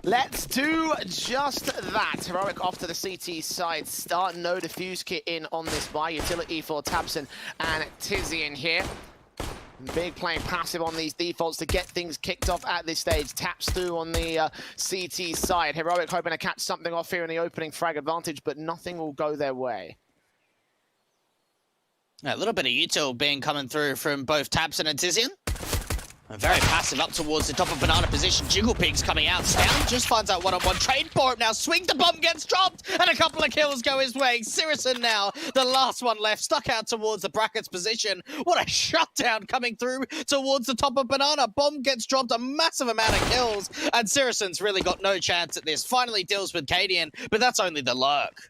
Let's do just that. Heroic off to the CT side. Start no defuse kit in on this buy. Utility for Tabson and Tizian here. Big playing passive on these defaults to get things kicked off at this stage. Taps through on the CT side. Heroic hoping to catch something off here in the opening frag advantage, but nothing will go their way. A little bit of util being coming through from both Tabson and Tizian. Very passive up towards the top of banana position. Jiggle Pig's coming out. Down just finds out one-on-one trade for it now. Swing the bomb gets dropped, and a couple of kills go his way. Sirison now, the last one left, stuck out towards the brackets position. What a shutdown coming through towards the top of banana. Bomb gets dropped, a massive amount of kills, and Sirison's really got no chance at this. Finally deals with Cadian, but that's only the lurk.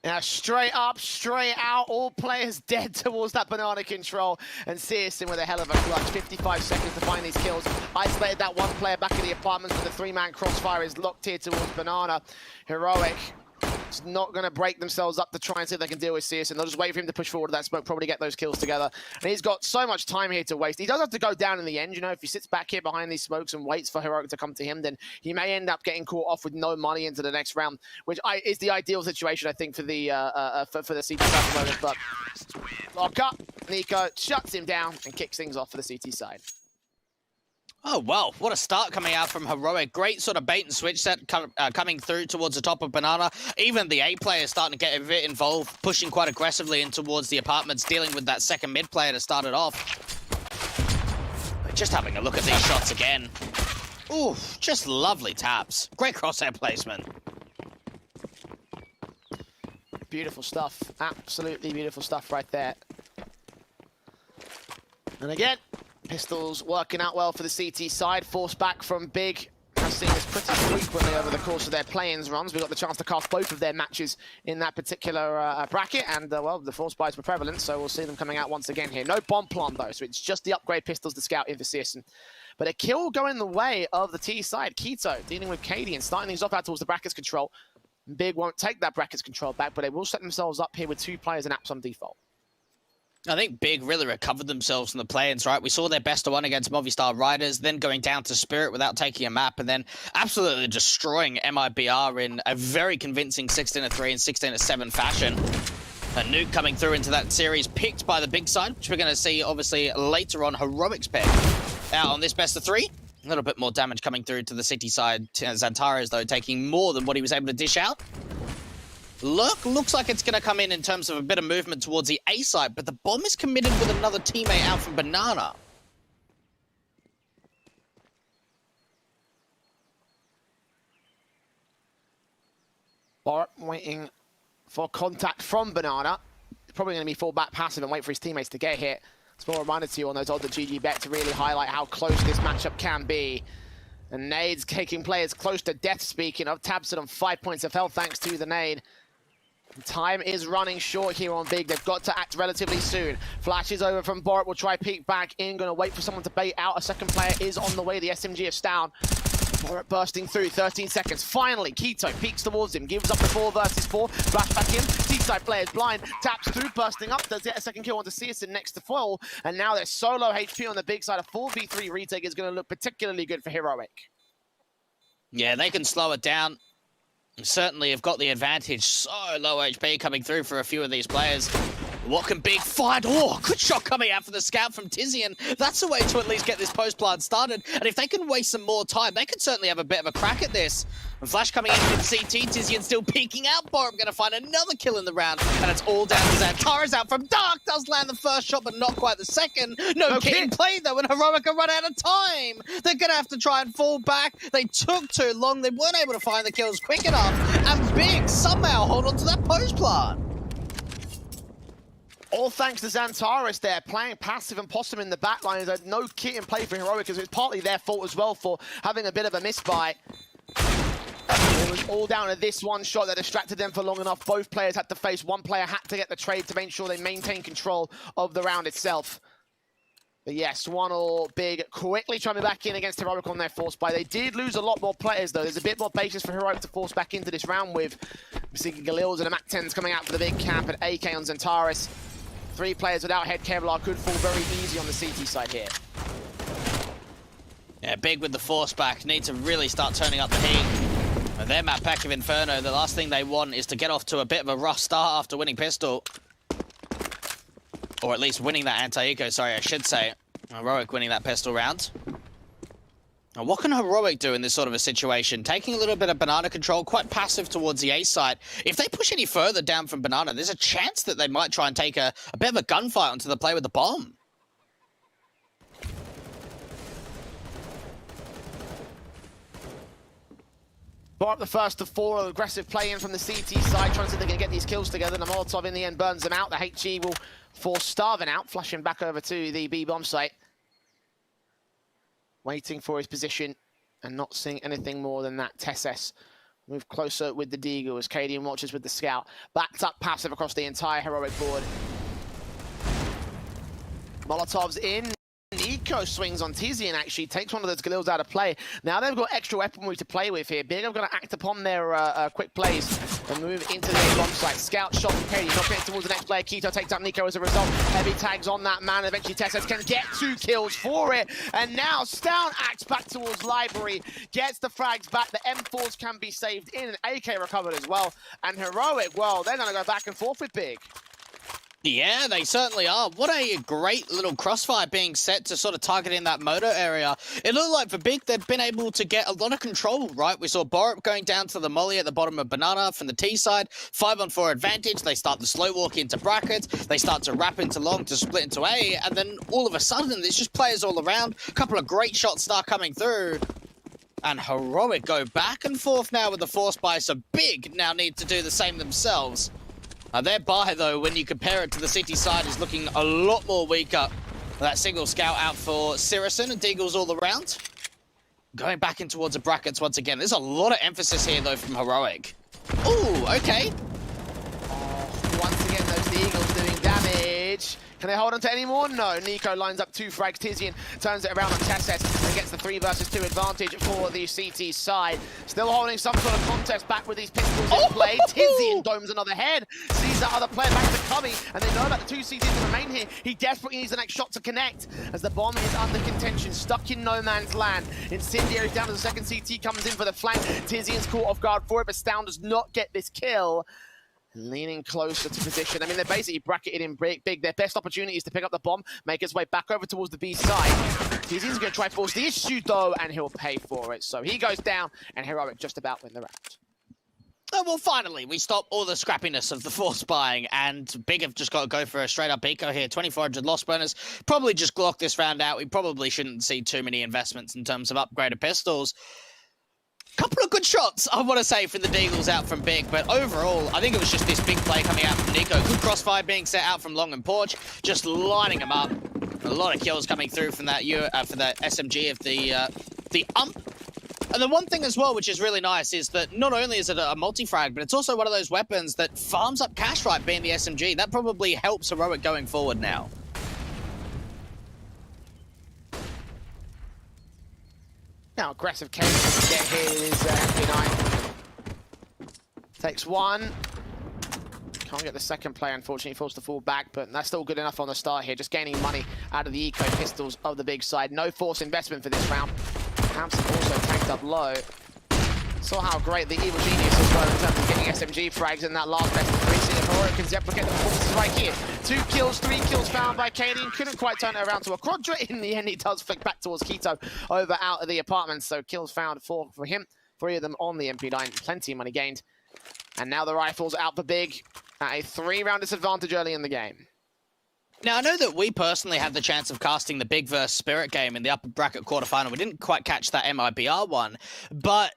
Now, straight up, straight out, all players dead towards that banana control. And Searson with a hell of a clutch. 55 seconds to find these kills. Isolated that one player back in the apartments, but the three-man crossfire is locked here towards banana. Heroic is not going to break themselves up to try and see if they can deal with Searson. They'll just wait for him to push forward to that smoke, probably get those kills together. And he's got so much time here to waste. He does have to go down in the end, you know. If he sits back here behind these smokes and waits for Heroic to come to him, then he may end up getting caught off with no money into the next round, which is the ideal situation, I think, for the CT side at the moment. But lock up, Nico shuts him down and kicks things off for the CT side. Oh, well, what a start coming out from Heroic. Great sort of bait and switch set coming through towards the top of banana. Even the A player starting to get a bit involved, pushing quite aggressively in towards the apartments, dealing with that second mid player to start it off. Just having a look at these shots again. Ooh, just lovely taps. Great crosshair placement. Beautiful stuff. Absolutely beautiful stuff right there. And again, pistols working out well for the CT side. Force back from Big. I've seen this pretty frequently over the course of their play-ins runs. We got the chance to cast both of their matches in that particular bracket, and well, the force buys were prevalent, so we'll see them coming out once again here. No bomb plant though, so it's just the upgrade pistols to scout in for Searson. But a kill going the way of the T side. Keto dealing with Cadian, starting things off out towards the brackets control. Big won't take that brackets control back, but they will set themselves up here with two players and apps on default. I think Big really recovered themselves from the play-ins, right? We saw their best of one against Movistar Riders, then going down to Spirit without taking a map, and then absolutely destroying MIBR in a very convincing 16-3 and 16-7 fashion. A nuke coming through into that series, picked by the Big side, which we're going to see, obviously, later on. Heroic's pick out on this best of three. A little bit more damage coming through to the City side. Xantares, though, taking more than what he was able to dish out. Looks like it's going to come in terms of a bit of movement towards the A side, but the bomb is committed with another teammate out from Banana. Bart waiting for contact from Banana. Probably going to be fall back passive and wait for his teammates to get hit. Small reminder to you on those odds of GG bet to really highlight how close this matchup can be. And nades taking players close to death, speaking of. Tabson on 5 points of health thanks to the nade. Time is running short here on Big. They've got to act relatively soon. Flashes over from Borat. Will try peek back in. Going to wait for someone to bait out. A second player is on the way. The SMG is down. Borat bursting through. 13 seconds. Finally, Keto peeks towards him. Gives up the 4 versus 4. Flashback in. T-side players blind. Taps through. Bursting up. Does get a second kill onto Searson next to Foil. And now there's solo HP on the Big side. A 4v3 retake is going to look particularly good for Heroic. Yeah, they can slow it down. Certainly have got the advantage. So low HP coming through for a few of these players. What can Big find? Oh, good shot coming out for the scout from Tizian. That's a way to at least get this post plant started. And if they can waste some more time, they could certainly have a bit of a crack at this. And Flash coming in from CT, Tizian still peeking out. Borum going to find another kill in the round. And it's all down to Xantares out from Dark. Does land the first shot, but not quite the second. No getting played though, and Heroic are run out of time. They're going to have to try and fall back. They took too long. They weren't able to find the kills quick enough. And Big somehow hold on to that post plant. All thanks to Xantares there, playing passive and Possum in the back line. There's no kit in play for Heroic, because it's partly their fault as well for having a bit of a misbuy. It was all down to this one shot that distracted them for long enough. Both players had to face. One player had to get the trade to make sure they maintain control of the round itself. But yes, 1-1 Big quickly trying to back in against Heroic on their force buy. They did lose a lot more players though. There's a bit more basis for Heroic to force back into this round with Galils and a Mac 10s coming out for the Big camp and AK on Xantares. 3 players without head Kevlar could fall very easy on the CT side here. Yeah, Big with the force back. Need to really start turning up the heat. And their map pack of Inferno, the last thing they want is to get off to a bit of a rough start after winning pistol. Or at least winning that anti-eco, sorry, I should say. Heroic winning that pistol round. Now, what can Heroic do in this sort of a situation? Taking a little bit of banana control, quite passive towards the A side. If they push any further down from banana, there's a chance that they might try and take a bit of a gunfight onto the play with the bomb. Bar up the first of 4, aggressive play in from the CT side, trying to see if they can get these kills together. The Molotov in the end burns them out. The HE will force Starvin out, flashing back over to the B bomb site. Waiting for his position and not seeing anything more than that. Tesses move closer with the Deagle as Cadian watches with the Scout. Backed up passive across the entire Heroic board. Molotov's in. Nico swings on Tizian, actually takes one of those Galils out of play. Now they've got extra weaponry to play with here. Big are going to act upon their quick plays and move into the bomb site. Scout shot from Katie, not getting towards the next player. Keto takes out Nico as a result. Heavy tags on that man. Eventually Tesses can get 2 kills for it. And now Stown acts back towards Library, gets the frags back. The M4s can be saved in, and AK recovered as well. And Heroic, well, they're going to go back and forth with Big. Yeah, they certainly are. What a great little crossfire being set to sort of target in that motor area. It looked like for Big, they've been able to get a lot of control, right? We saw Borup going down to the molly at the bottom of Banana from the T side. 5-on-4 advantage. They start to slow walk into brackets. They start to wrap into long to split into A. And then all of a sudden, there's just players all around. A couple of great shots start coming through. And Heroic go back and forth now with the force buy. So Big now need to do the same themselves. Their buy, though, when you compare it to the city side, is looking a lot more weaker. That single scout out for Sirison and Deagles all around. Going back in towards the brackets once again. There's a lot of emphasis here, though, from Heroic. Ooh, okay. Oh, once again, those Eagles doing damage. Can they hold on to any more? No. Nico lines up 2 frags. Tizian turns it around on Tesses and gets the 3 versus 2 advantage for the CT side. Still holding some sort of contest back with these pistols in play. Tizian domes another head. Sees that other player back to Cubby, and they know about the 2 CTs that remain here. He desperately needs the next shot to connect as the bomb is under contention, stuck in no man's land. Incendiary's down to the second CT, comes in for the flank. Tizian's caught off guard for it, but Stown does not get this kill. Leaning closer to position. I mean, they're basically bracketed in Big. Their best opportunity is to pick up the bomb, make his way back over towards the B side. Tizian's going to try to force the issue, though, and he'll pay for it. So he goes down, and Heroic just about win the round. Oh, well, finally, we stop all the scrappiness of the force buying, and Big have just got to go for a straight-up eco here. 2,400 loss bonus. Probably just Glock this round out. We probably shouldn't see too many investments in terms of upgraded pistols. Couple of good shots, I want to say, from the Deagles out from Big, but overall, I think it was just this big play coming out from Nico. Good crossfire being set out from Long and Porch, just lining them up. A lot of kills coming through from that for the SMG of the ump. And the one thing as well, which is really nice, is that not only is it a multi-frag, but it's also one of those weapons that farms up cash right, being the SMG. That probably helps Heroic going forward now. Now aggressive case to get here is MP9. Takes 1. Can't get the second player, unfortunately, forced to fall back, but that's still good enough on the start here. Just gaining money out of the eco pistols of the Big side. No force investment for this round. Hampson also tanked up low. Saw how great the Evil Genius was in terms of getting SMG frags in that last best of 3. See if Heroic can replicate the performances right here. 2 kills, 3 kills found by Cadian. Couldn't quite turn it around to a quadra. In the end, he does flick back towards Keto over out of the apartment. So kills found 4 for him. 3 of them on the MP9. Plenty of money gained. And now the rifles out for Big at a 3-round disadvantage early in the game. Now, I know that we personally had the chance of casting the Big vs. Spirit game in the upper bracket quarterfinal. We didn't quite catch that MIBR one, but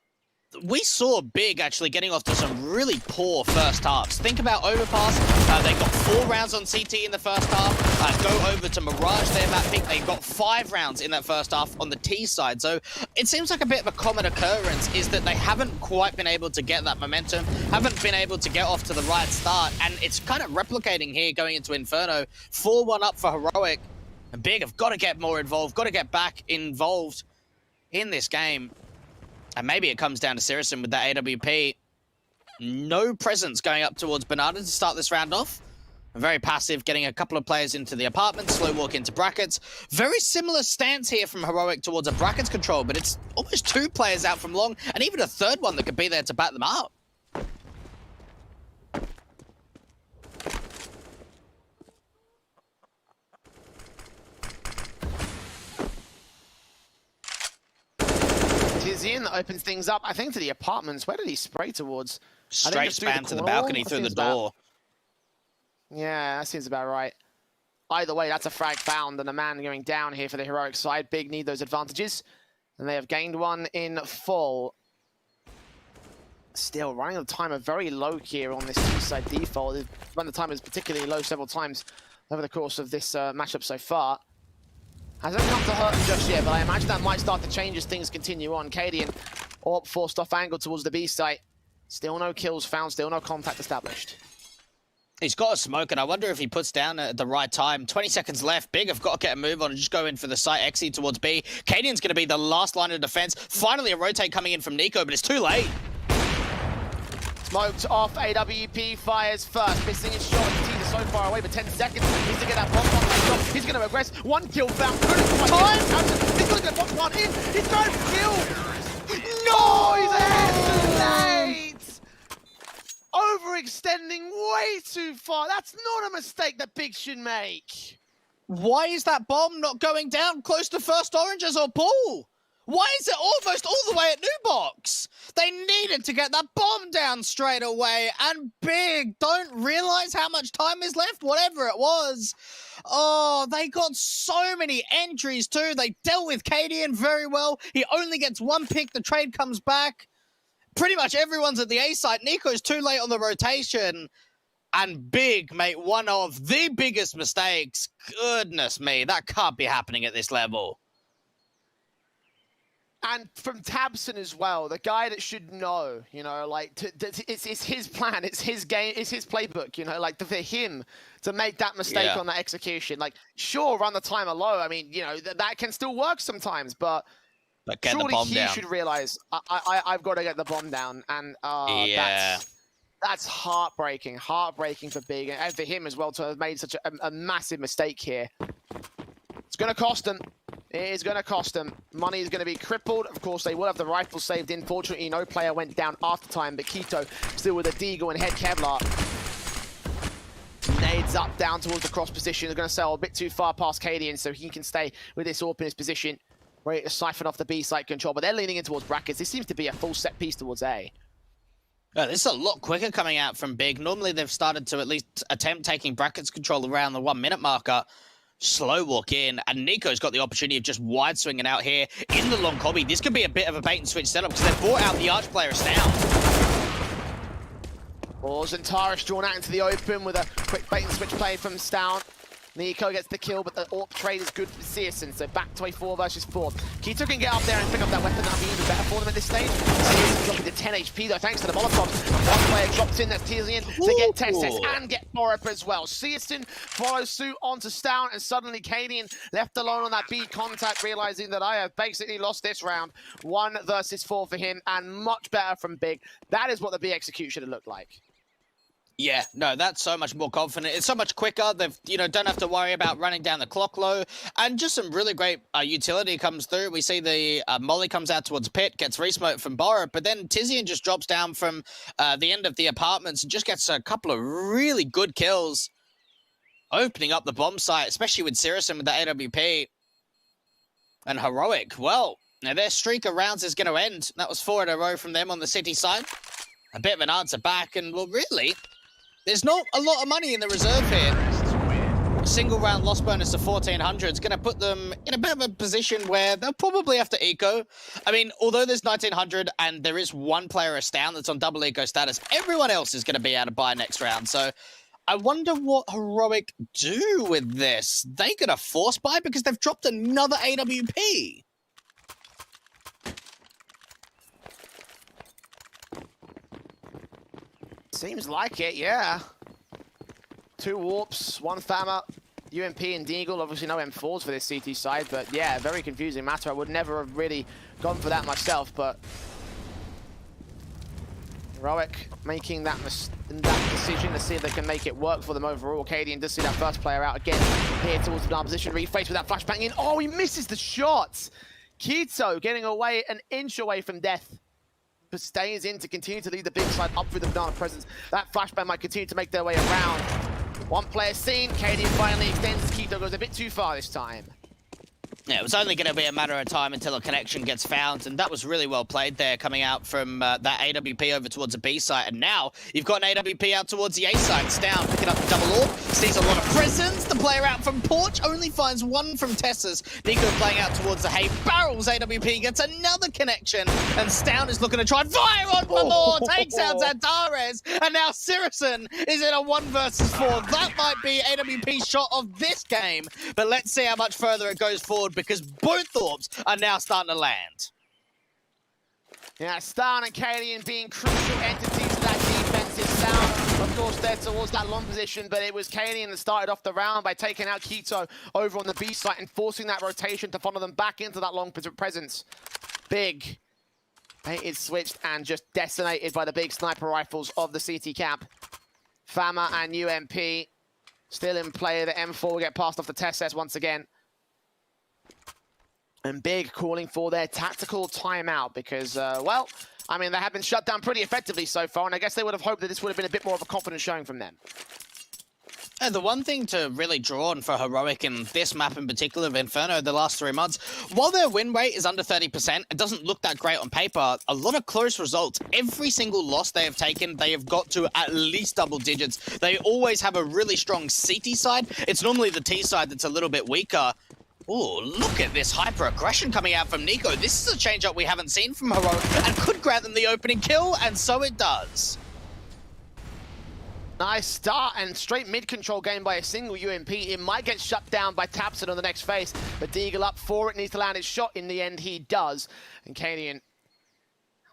we saw Big actually getting off to some really poor first halves. Think about Overpass. They got 4 rounds on CT in the first half. Go over to Mirage, their map pick. They got 5 rounds in that first half on the T side. So it seems like a bit of a common occurrence is that they haven't quite been able to get that momentum, haven't been able to get off to the right start. And it's kind of replicating here going into Inferno. 4-1 up for Heroic. And Big have got to get more involved, got to get back involved in this game. And maybe it comes down to Sirison with that AWP. No presence going up towards Banana to start this round off. Very passive, getting a couple of players into the apartment, slow walk into brackets. Very similar stance here from Heroic towards a brackets control, but it's almost 2 players out from long, and even a third one that could be there to back them up. Tizian that opens things up, I think, to the apartments. Where did he spray towards? Straight span to the balcony through the door. Yeah, that seems about right. Either way, that's a frag found and a man going down here for the Heroic side. Big need those advantages. And they have gained one in full. Still, running the timer very low here on this two-side default. They've run the timers particularly low several times over the course of this matchup so far. Hasn't come to hurt him just yet, but I imagine that might start to change as things continue on. Cadian, Orp forced off angle towards the B site. Still no kills found, still no contact established. He's got a smoke, and I wonder if he puts down at the right time. 20 seconds left. Big have got to get a move on and just go in for the site exit towards B. Cadian's going to be the last line of defense. Finally, a rotate coming in from Nico, but it's too late. Smoked off, AWP fires first. Missing his shot. He's so far away, but 10 seconds. Needs to get that bomb on the shot. He's going to regress. 1 kill found. Time! He's going to get bomb one in. He's going to kill. No! He's ahead too late! Overextending way too far. That's not a mistake that Big should make. Why is that bomb not going down close to first oranges or pool? Why is it almost all the way at new box? They needed to get that bomb down straight away, and Big don't realize how much time is left, whatever it was. Oh, they got so many entries too. They dealt with Cadian very well. He only gets 1 pick. The trade comes back. Pretty much everyone's at the A site. Nico's too late on the rotation. And Big made one of the biggest mistakes. Goodness me, that can't be happening at this level. And from Tabson as well, the guy that should know, you know, like, it's his plan, it's his game, it's his playbook, you know, like, for him to make that mistake on that execution. Like, sure, run the timer low. I mean, you know, that can still work sometimes, but surely he should realize, I've got to get the bomb down. And that's heartbreaking for Big, and for him as well to have made such a massive mistake here. It's going to cost him. It is going to cost them. Money is going to be crippled. Of course, they will have the rifle saved in. Fortunately, no player went down after time, but Quito still with a deagle and head Kevlar. Nades up, down towards the cross position. They're going to sail a bit too far past Cadian, so he can stay with this AWP in his position, ready to siphon off the B site control. But they're leaning in towards brackets. This seems to be a full set piece towards A. Oh, this is a lot quicker coming out from Big. Normally, they've started to at least attempt taking brackets control around the 1 minute marker. Slow walk in, and Nico's got the opportunity of just wide swinging out here in the long cobby. This could be a bit of a bait and switch setup because they've brought out the arch player now. Balls and Tarish drawn out into the open with a quick bait and switch play from Stown. Nico gets the kill, but the AWP trade is good for Searson, so back to a 4 versus 4. Quito can get up there and pick up that weapon. That'll be even better for them at this stage. Searson dropping to 10 HP though, thanks to the Molotovs. One player drops in, that's Tizian, to get Testes and get Borup as well. Searson follows suit onto Stown, and suddenly Cadian left alone on that B contact, realizing that I have basically lost this round. 1 versus 4 for him, and much better from Big. That is what the B execute should have looked like. Yeah, no, that's so much more confident. It's so much quicker. They've, don't have to worry about running down the clock low. And just some really great utility comes through. We see the Molly comes out towards Pit, gets resmoked from Borup, but then Tizian just drops down from the end of the apartments and just gets a couple of really good kills, opening up the bomb site, especially with Searson with the AWP. And Heroic, well, now their streak of rounds is going to end. That was 4 in a row from them on the City side. A bit of an answer back, and well, really, there's not a lot of money in the reserve here. A single round loss bonus of 1,400 is going to put them in a bit of a position where they'll probably have to eco. I mean, although there's 1,900 and there is 1 player astound that's on double eco status, everyone else is going to be able to buy next round. So I wonder what Heroic do with this. They going to force buy because they've dropped another AWP. Seems like it, yeah. 2 warps, 1 Fammer, UMP and Deagle. Obviously no M4s for this CT side, but yeah, very confusing matter. I would never have really gone for that myself, but Heroic making that decision to see if they can make it work for them overall. Cadian does see that first player out again here towards the position. Reface with that flashbang in. Oh, he misses the shot. Kito getting away an inch away from death, but stays in to continue to lead the big side up through the banana presence. That flashbang might continue to make their way around. One player seen. Cadian finally extends. Kito goes a bit too far this time. Yeah, it was only going to be a matter of time until a connection gets found, and that was really well played there, coming out from that AWP over towards the B site. And now you've got an AWP out towards the A site. It's down, picking up the double AWP, sees a lot of presence. The player out from Porch only finds one from Tess's. Nico playing out towards the hay, barrels AWP, gets another connection, and Stown is looking to try and fire on Malor, takes out Zantares, and now Sirison is in a 1 versus 4. That might be AWP's shot of this game, but let's see how much further it goes forward, because both orbs are now starting to land. Yeah, Stan and Cadian being crucial entities to that defensive sound. Of course, they're towards that long position, but it was Cadian that started off the round by taking out Kito over on the B site and forcing that rotation to funnel them back into that long presence. Big. Bait is switched and just decimated by the big sniper rifles of the CT camp. Fama and UMP still in play. The M4 will get passed off to Tesses once again. And Big calling for their tactical timeout because, well, I mean, they have been shut down pretty effectively so far, and I guess they would have hoped that this would have been a bit more of a confidence showing from them. And the one thing to really draw on for Heroic in this map in particular of Inferno the last 3 months, while their win rate is under 30%, it doesn't look that great on paper. A lot of close results. Every single loss they have taken, they have got to at least double digits. They always have a really strong CT side. It's normally the T side that's a little bit weaker. Oh, look at this hyper-aggression coming out from Nico. This is a change-up we haven't seen from Heroic and could grant them the opening kill, and so it does. Nice start and straight mid-control game by a single UMP. It might get shut down by Tapson on the next phase, but Deagle up for it, needs to land his shot. In the end, he does. And Cadian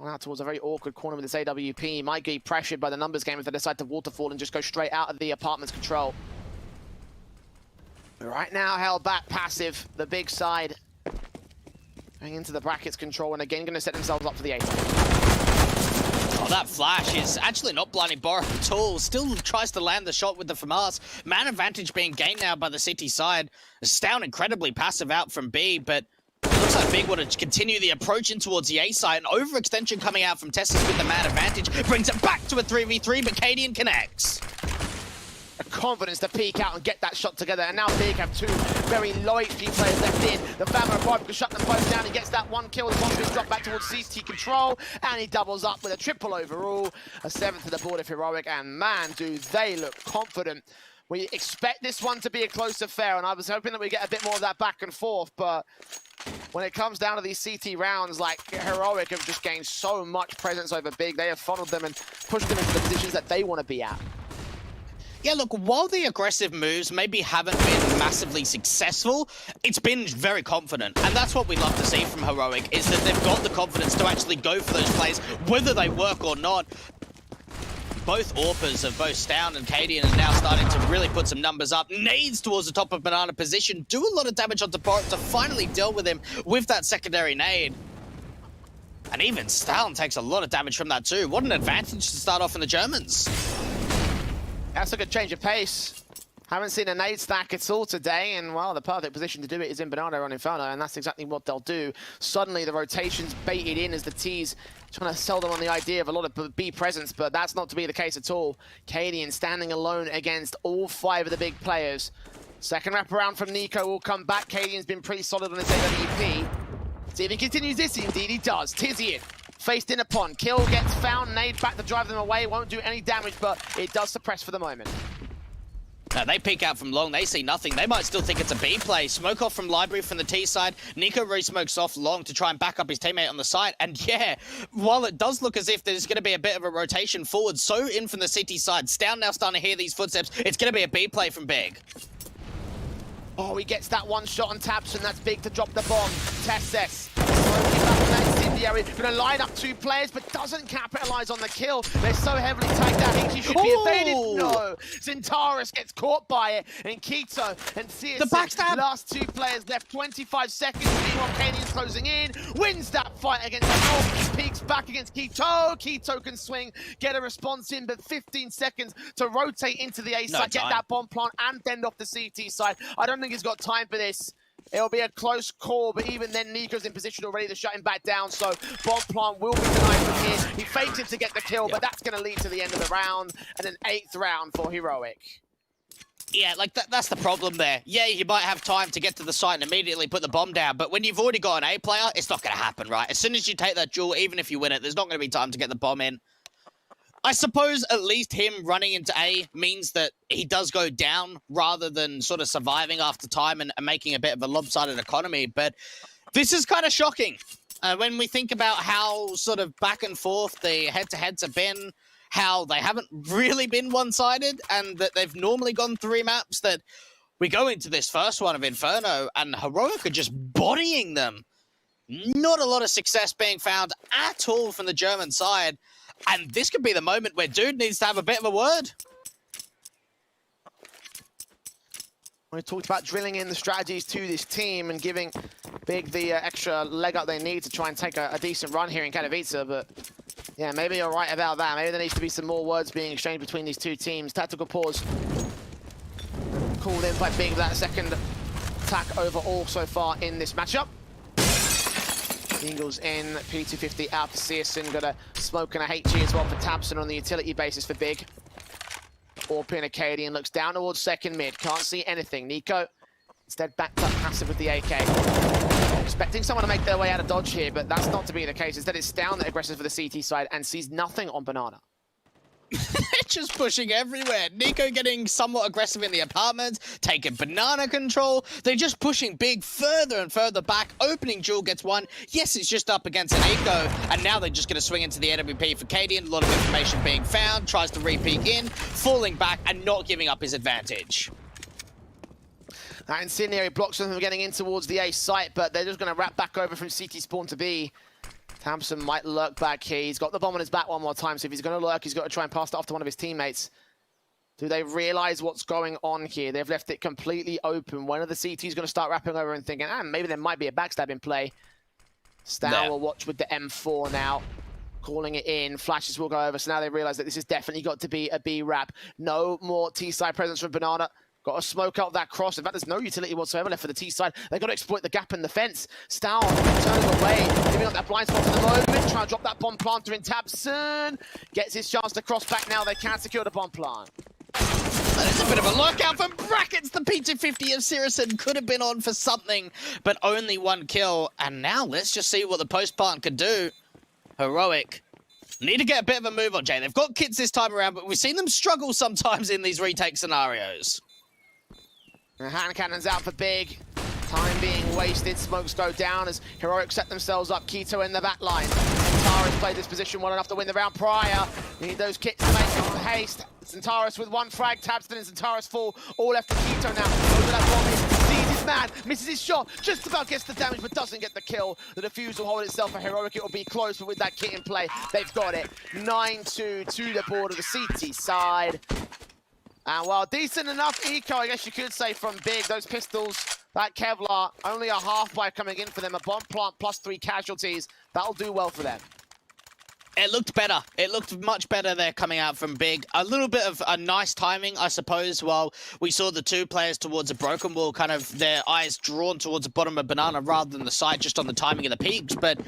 out towards a very awkward corner with this AWP. He might get pressured by the numbers game if they decide to waterfall and just go straight out of the apartment's control. Right now, held back passive, the big side. Going into the brackets control, and again, going to set themselves up for the 8. Oh, that flash is actually not blinding Boro at all. Still tries to land the shot with the FAMAS. Man advantage being gained now by the City side. Stown incredibly passive out from B, but it looks like Big want to continue the approach in towards the A side. An overextension coming out from Tessus with the man advantage. Brings it back to a 3v3, but Cadian connects. Confidence to peek out and get that shot together, and now Big have 2 very low HP players left in. The Fama and Bob can shut them both down. He gets that 1 kill. The bomb is dropped back towards CT control, and he doubles up with a triple overall. A 7th to the board of Heroic, and man, do they look confident. We expect this one to be a close affair, and I was hoping that we get a bit more of that back and forth, but when it comes down to these CT rounds, like, Heroic have just gained so much presence over Big. They have funneled them and pushed them into the positions that they want to be at. Yeah, look, while the aggressive moves maybe haven't been massively successful, it's been very confident. And that's what we love to see from Heroic, is that they've got the confidence to actually go for those plays, whether they work or not. Both AWPers of both Stown and Cadian are now starting to really put some numbers up. Nades towards the top of banana position, do a lot of damage onto Boro to finally deal with him with that secondary nade. And even Stown takes a lot of damage from that too. What an advantage to start off in the Germans. That's a good change of pace. Haven't seen a nade stack at all today, and well, the perfect position to do it is in Banana on Inferno, and that's exactly what they'll do. Suddenly the rotation's baited in as the T's trying to sell them on the idea of a lot of B presence, but that's not to be the case at all. Cadian standing alone against all 5 of the big players. Second wraparound from Nico will come back. Cadian's been pretty solid on his AWP. See if he continues this, indeed he does. Tizian faced in upon. Kill gets found, nade back to drive them away. Won't do any damage, but it does suppress for the moment. Now they peek out from long, they see nothing. They might still think it's a B play. Smoke off from Library from the T side. Nico re-smokes off long to try and back up his teammate on the side. And yeah, while it does look as if there's going to be a bit of a rotation forward, so in from the City side. Stown now starting to hear these footsteps. It's going to be a B play from Big. Oh, he gets that 1 shot on Tabs, and that's Big to drop the bomb. Tesses slowly back on that the area. Gonna line up 2 players, but doesn't capitalize on the kill. They're so heavily tagged out. HG should be evaded. No. Zentaris gets caught by it, and Keto and CSGO, last 2 players left. 25 seconds. Meanwhile, Canadian's closing in. Wins that fight against North. Peeks back against Keto. Keto can swing, get a response in, but 15 seconds to rotate into the A side, get that bomb plant, and fend off the CT side. I don't think he's got time for this. It'll be a close call, but even then, Nico's in position already to shut him back down, so bomb plant will be denied from here. He faked it to get the kill, but that's going to lead to the end of the round, and an 8th round for Heroic. Yeah, like that's the problem there. Yeah, you might have time to get to the site and immediately put the bomb down, but when you've already got an A player, it's not going to happen, right? As soon as you take that duel, even if you win it, there's not going to be time to get the bomb in. I suppose at least him running into A means that he does go down rather than sort of surviving after time and making a bit of a lopsided economy, but this is kind of shocking. When we think about how sort of back and forth the head-to-heads have been, how they haven't really been one-sided, and that they've normally gone 3 maps, that we go into this first one of Inferno, and Heroic are just bodying them. Not a lot of success being found at all from the German side, and this could be the moment where Dude needs to have a bit of a word. We talked about drilling in the strategies to this team and giving Big the extra leg up they need to try and take a decent run here in Katowice, but yeah, maybe you're right about that. Maybe there needs to be some more words being exchanged between these 2 teams. Tactical pause called in by Big, that second attack overall so far in this matchup. Eagles in, P250 out for Searson, got a smoke and a HG as well for Tabson on the utility basis for Big. Orpin and Acadian looks down towards second mid, can't see anything. Nico instead backed up passive with the AK. Expecting someone to make their way out of dodge here, but that's not to be the case. Instead it's down the aggressive for the CT side and sees nothing on Banana. They're just pushing everywhere. Nico getting somewhat aggressive in the apartment, taking banana control. They're just pushing Big further and further back. Opening duel gets 1. Yes, it's just up against an Eco, and now they're just going to swing into the NWP for Cadian. A lot of information being found. Tries to re-peek in, falling back and not giving up his advantage. That incendiary blocks them from getting in towards the A site, but they're just going to wrap back over from CT spawn to B. Thompson might lurk back here. He's got the bomb on his back one more time, so if he's going to lurk, he's got to try and pass it off to one of his teammates. Do they realize what's going on here? They've left it completely open. One of the CT's going to start wrapping over and thinking, maybe there might be a backstab in play. Stow will watch with the M4 now. Calling it in. Flashes will go over, so now they realize that this has definitely got to be a B wrap. No more T-side presence from Banana. Got to smoke out that cross. In fact, there's no utility whatsoever left for the T side. They've got to exploit the gap in the fence. Stow turning away, giving up that blind spot for the moment. Trying to drop that bomb planter in Tabson. Gets his chance to cross back now. They can't secure the bomb plant. There's a bit of a lookout for brackets. The P250 of Searson could have been on for something, but only 1 kill. And now let's just see what the post plant can do. Heroic need to get a bit of a move on, Jay. They've got kits this time around, but we've seen them struggle sometimes in these retake scenarios. The hand cannon's out for Big. Time being wasted. Smokes go down as Heroic set themselves up. Keto in the back line. Zentaris played this position well enough to win the round prior. Need those kits to make it with haste. Zentaris with 1 frag. Tabston and Zentaris fall. All left for Keto now. Over that bomb. Sees his man. Misses his shot. Just about gets the damage but doesn't get the kill. The defuse will hold itself for Heroic. It will be close, but with that kit in play, they've got it. 9-2 to the board of the CT side. And well, decent enough eco, I guess you could say, from Big. Those pistols, that Kevlar, only a half by coming in for them. A bomb plant plus 3 casualties. That'll do well for them. It looked better. It looked much better there coming out from Big. A little bit of a nice timing, I suppose, while we saw the 2 players towards a broken wall, kind of their eyes drawn towards the bottom of Banana rather than the side, just on the timing of the peaks. But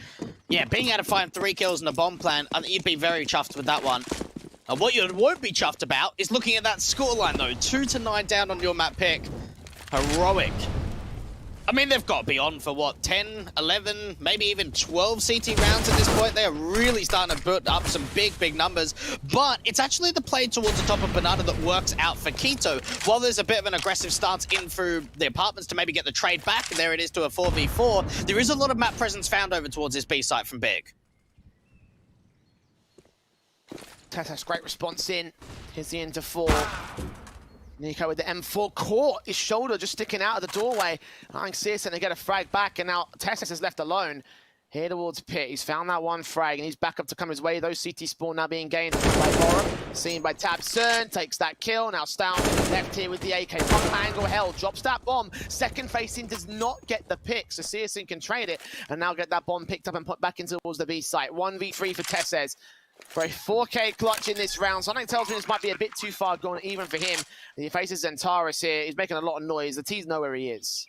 yeah, being able to find 3 kills in a bomb plant, I think you'd be very chuffed with that one. And what you won't be chuffed about is looking at that scoreline, though. 2-9 down on your map pick. Heroic. I mean, they've got to be on for, what, 10, 11, maybe even 12 CT rounds at this point. They're really starting to put up some big, big numbers. But it's actually the play towards the top of Banana that works out for Keto. While there's a bit of an aggressive stance in through the apartments to maybe get the trade back, and there it is to a 4v4, there is a lot of map presence found over towards this B site from Big. Tetas, great response in. Here's the into 4. Nico with the M4 caught his shoulder just sticking out of the doorway. I think Searson to get a frag back, and now Tetas is left alone. Here towards Pit. He's found that one frag, and he's back up to come his way. Those CT spawn now being gained by Bora. Seen by Tabson. Takes that kill. Now Stown left here with the AK. One angle held. Drops that bomb. Second facing does not get the pick, so Searson can trade it and now get that bomb picked up and put back into towards the B site. 1v3 for Tesses. For a 4K clutch in this round. Something tells me this might be a bit too far gone even for him. He faces Zentaris here. He's making a lot of noise. The T's know where he is.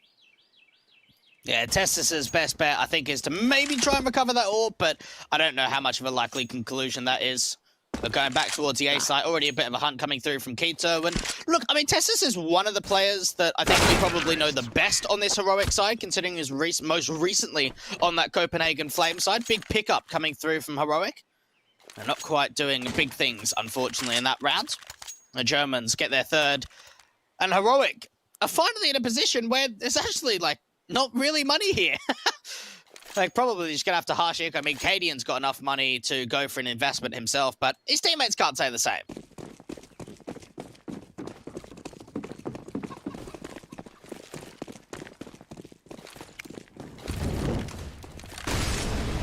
Yeah, Testis' best bet, I think, is to maybe try and recover that orb, but I don't know how much of a likely conclusion that is. But going back towards the A site, already a bit of a hunt coming through from Keto. And look, I mean, Testis is one of the players that I think we probably know the best on this heroic side, considering his most recently on that Copenhagen Flame side. Big pickup coming through from heroic. They're not quite doing big things, unfortunately, in that round. The Germans get their third. And heroic are finally in a position where there's actually, like, not really money here. Like, probably just gonna have to harsh it. I mean, Cadian's got enough money to go for an investment himself, but his teammates can't say the same.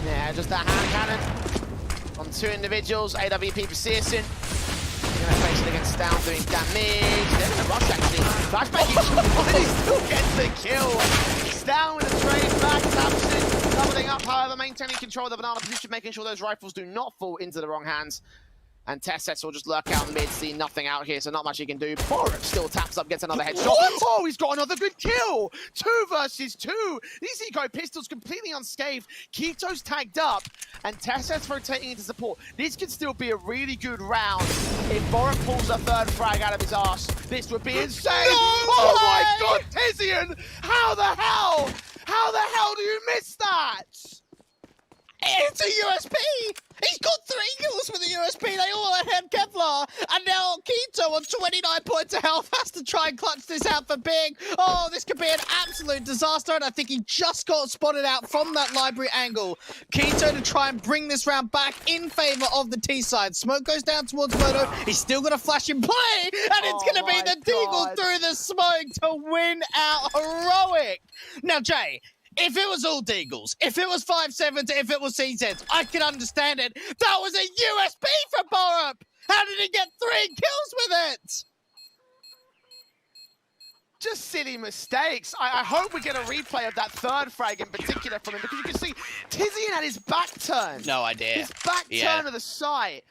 Yeah, just that hand cannon on two individuals. AWP for Searson. He's gonna face it against Stown doing damage. They're gonna rush actually. Flashbang, he still gets the kill. Stown with a trade back. Tabson doubling up, however, maintaining control of the banana position, making sure those rifles do not fall into the wrong hands. And Tesses will just lurk out mid, see nothing out here, so not much he can do. Borup still taps up, gets another headshot. Oh, he's got another good kill! 2 versus 2! These eco pistols completely unscathed. Keto's tagged up, and Tesses rotating into support. This could still be a really good round if Borup pulls a third frag out of his ass. This would be insane! No oh way! my god, Tizian! How the hell? How the hell do you miss that? It's a USP! He's got 3 kills with the USP, they all had Kevlar, and now Keto on 29 points of health has to try and clutch this out for big. Oh, this could be an absolute disaster, and I think he just got spotted out from that library angle. Keto to try and bring this round back in favor of the T side. Smoke goes down towards Moto, he's still got a flash in play, and it's gonna be the Deagle through the smoke to win out heroic. Now, Jay, if it was all Deagles, if it was 5-7s, if it was CZs, I could understand it. That was a USP for Borup! How did he get 3 kills with it? Just silly mistakes. I hope we get a replay of that third frag in particular from him, because you can see Tizian had his back turned. No idea. His back turn to the side.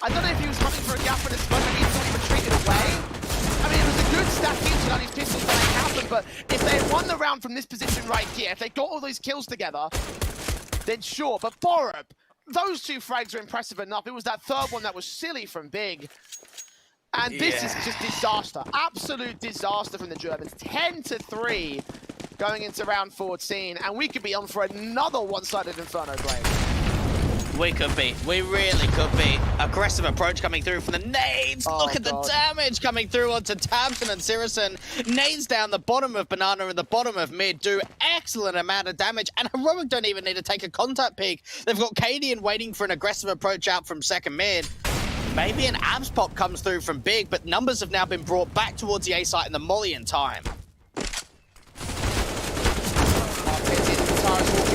I don't know if he was hunting for a gap in his smoke, maybe he thought he retreated away. I mean, it was a good stack into on his pistols when it happened, but if they had won the round from this position right here, if they got all those kills together, then sure. But Borup, those 2 frags are impressive enough. It was that third one that was silly from Big. And this is just disaster. Absolute disaster from the Germans. 10-3 going into round 14, and we could be on for another one-sided Inferno blade. We could be. We really could be. Aggressive approach coming through from the nades. Oh, Look at the damage coming through onto Tabson and Searson. Nades down the bottom of Banana and the bottom of mid do excellent amount of damage. And Heroic don't even need to take a contact peek. They've got Cadian waiting for an aggressive approach out from second mid. Maybe an abs pop comes through from Big, but numbers have now been brought back towards the A site in the molly in time. Walking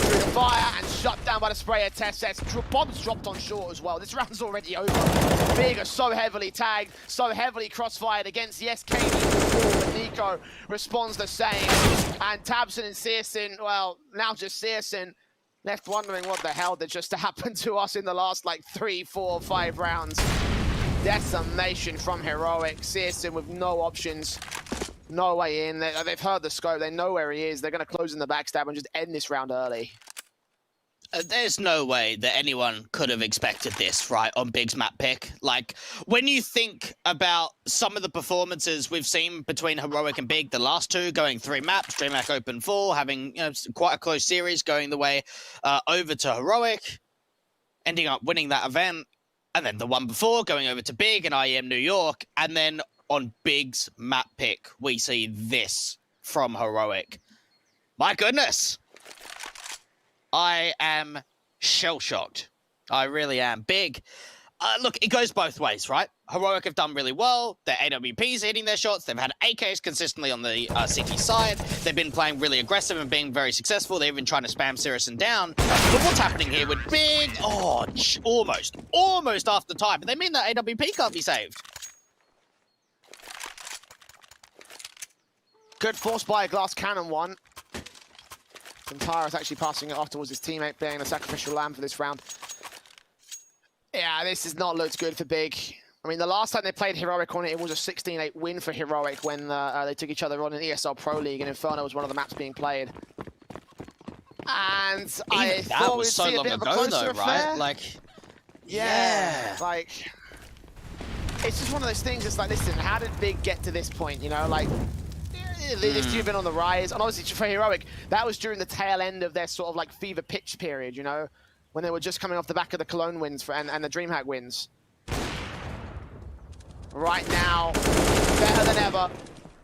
through the fire and shut down by the sprayer. Tesses. Bombs dropped on short as well. This round's already over. Big are so heavily tagged, so heavily crossfired against. Yes, KD but Nico responds the same. And Tabson and Searson, well, now just Searson, left wondering what the hell did just happen to us in the last, like, 3, 4, 5 rounds. Decimation from Heroic. Searson with no options. No way in. They've heard the scope. They know where he is. They're going to close in the backstab and just end this round early. There's no way that anyone could have expected this, right, on Big's map pick. Like, when you think about some of the performances we've seen between Heroic and Big, the last 2 going 3 maps, DreamHack Open 4, having, you know, quite a close series going the way over to Heroic, ending up winning that event, and then the one before going over to Big and IEM New York, and then on Big's map pick, we see this from Heroic. My goodness. I am shell-shocked. I really am. Big Look, it goes both ways, right? Heroic have done really well. Their AWPs are hitting their shots. They've had AKs consistently on the CT side. They've been playing really aggressive and being very successful. They're even trying to spam Sirison down. But what's happening here with big... Oh, almost after time. But they mean that AWP can't be saved. Good force by a glass cannon one. Santara is actually passing it off towards his teammate, being the sacrificial lamb for this round. Yeah, this has not looked good for Big. I mean, the last time they played Heroic on it, it was a 16-8 win for Heroic when they took each other on in ESL Pro League, and Inferno was one of the maps being played. And I thought we'd see a bit of a closer affair. Right? Like, yeah, like, it's just one of those things. It's like, listen, how did Big get to this point? You know, like, this team have been on the rise, and obviously for Heroic, that was during the tail end of their sort of like fever pitch period. You know, when they were just coming off the back of the Cologne wins and the DreamHack wins. Right now, better than ever.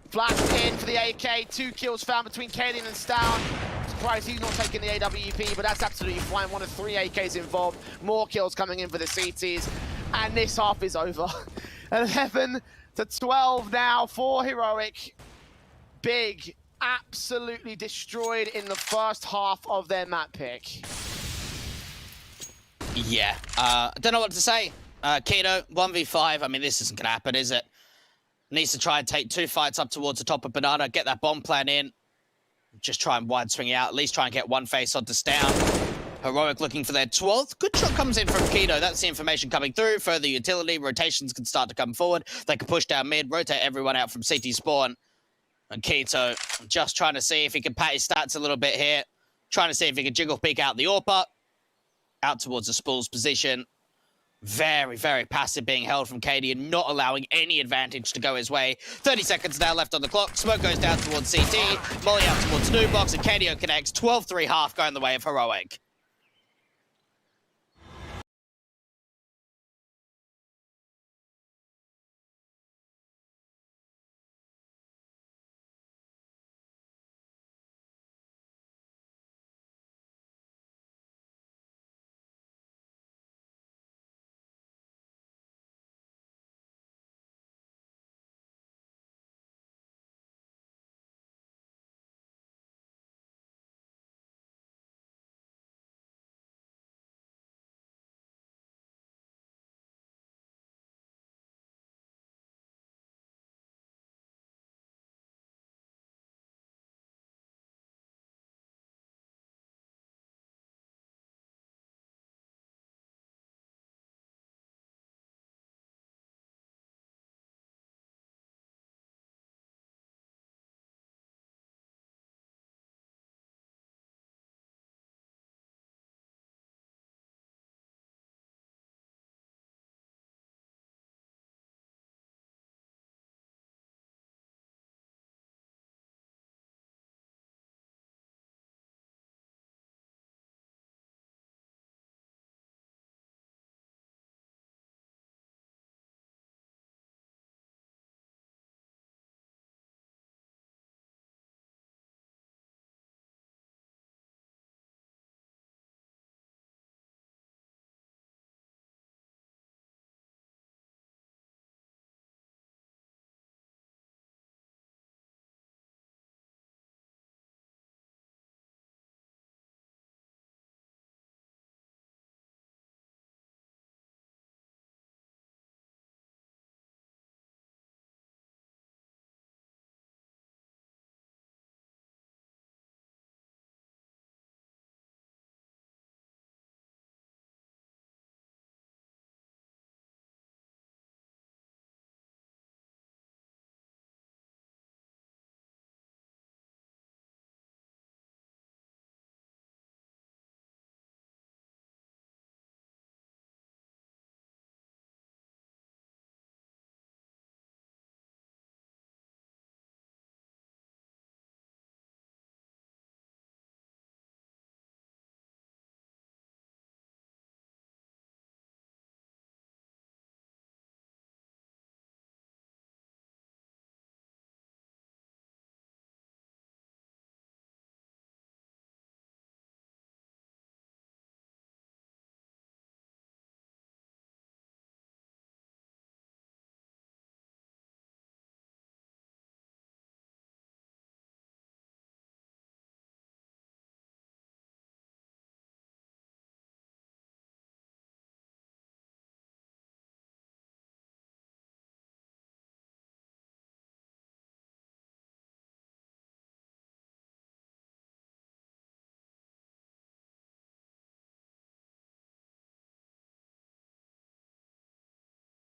Flashed in for the AK, 2 kills found between Kaden and Stown. Surprised he's not taking the AWP, but that's absolutely fine. 1 of 3 AKs involved. More kills coming in for the CTs. And this half is over. 11 to 12 now for Heroic. Big, absolutely destroyed in the first half of their map pick. Yeah, I don't know what to say. Keto, 1v5. I mean, this isn't going to happen, is it? Needs to try and take 2 fights up towards the top of Banana, get that bomb plan in. Just try and wide swing out, at least try and get 1 face onto Stown. Heroic looking for their 12th. Good shot comes in from Keto. That's the information coming through. Further utility, rotations can start to come forward. They can push down mid, rotate everyone out from CT spawn. And Keto just trying to see if he can pat his stats a little bit here. Trying to see if he can jiggle peek out the AWP. Out towards the Spool's position. Very, very passive being held from KD and not allowing any advantage to go his way. 30 seconds now left on the clock. Smoke goes down towards CT. Molly out towards Noobbox, and KDO connects. 12-3 half going the way of Heroic.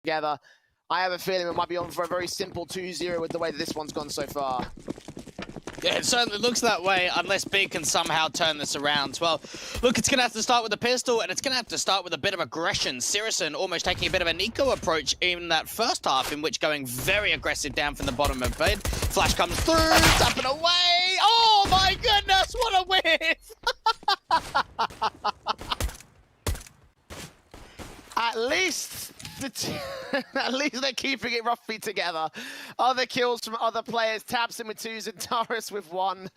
together. I have a feeling it might be on for a very simple 2-0 with the way that this one's gone so far. Yeah, it certainly looks that way, unless Big can somehow turn this around. Well, look, it's going to have to start with a pistol, and it's going to have to start with a bit of aggression. Sirison almost taking a bit of a Nico approach in that first half, in which going very aggressive down from the bottom of mid. Flash comes through, up and away! Oh my goodness, what a whiff! At least they're keeping it roughly together. Other kills from other players. tabseN with 2, Xantares with 1.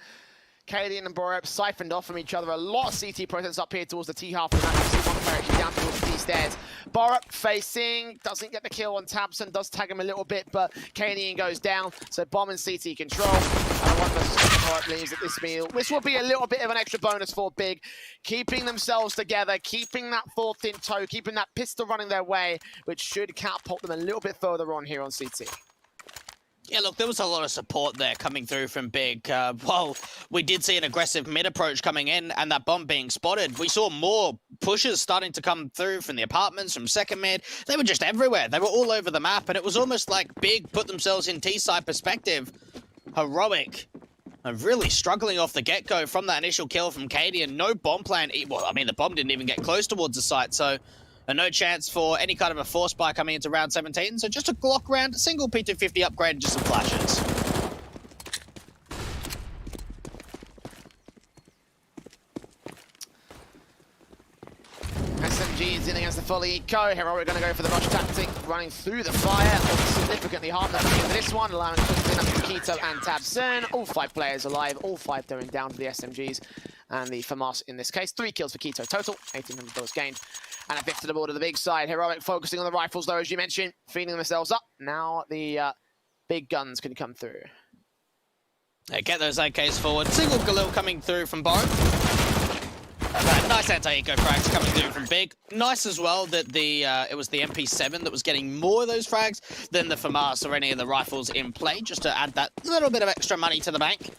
Cadian and Borup siphoned off from each other. A lot of CT presence up here towards the T half of the map. You see one player actually down towards the T stairs. Borup facing, doesn't get the kill on tabseN, does tag him a little bit, but Cadian goes down. So bomb and CT control. And I wonder if Borup leaves at this meal. This will be a little bit of an extra bonus for Big. Keeping themselves together, keeping that fourth in tow, keeping that pistol running their way, which should catapult them a little bit further on here on CT. Yeah, look, there was a lot of support there coming through from Big. Well, we did see an aggressive mid approach coming in and that bomb being spotted. We saw more pushes starting to come through from the apartments, from second mid. They were just everywhere. They were all over the map, and it was almost like Big put themselves in T-side perspective. Heroic. And really struggling off the get-go from that initial kill from Cadian. No bomb plan. Well, I mean, the bomb didn't even get close towards the site, so no chance for any kind of a force buy coming into round 17. So just a Glock round, a single P250 upgrade, and just some flashes. SMG's in against the full eco. Heroic going to go for the rush tactic, running through the fire. Significantly harder for this one, allowing to clean up tabketo and tabseN. All 5 players alive, all 5 going down for the SMGs and the FAMAS in this case. 3 kills for Keto total, $1,800 gained. And a 5th to the ball to the big side. Heroic focusing on the rifles though, as you mentioned, feeding themselves up. Now the big guns can come through. They get those AKs forward. Single Galil coming through from Borup. Nice anti-eco frags coming through from Big. Nice as well that it was the MP7 that was getting more of those frags than the FAMAS or any of the rifles in play, just to add that little bit of extra money to the bank.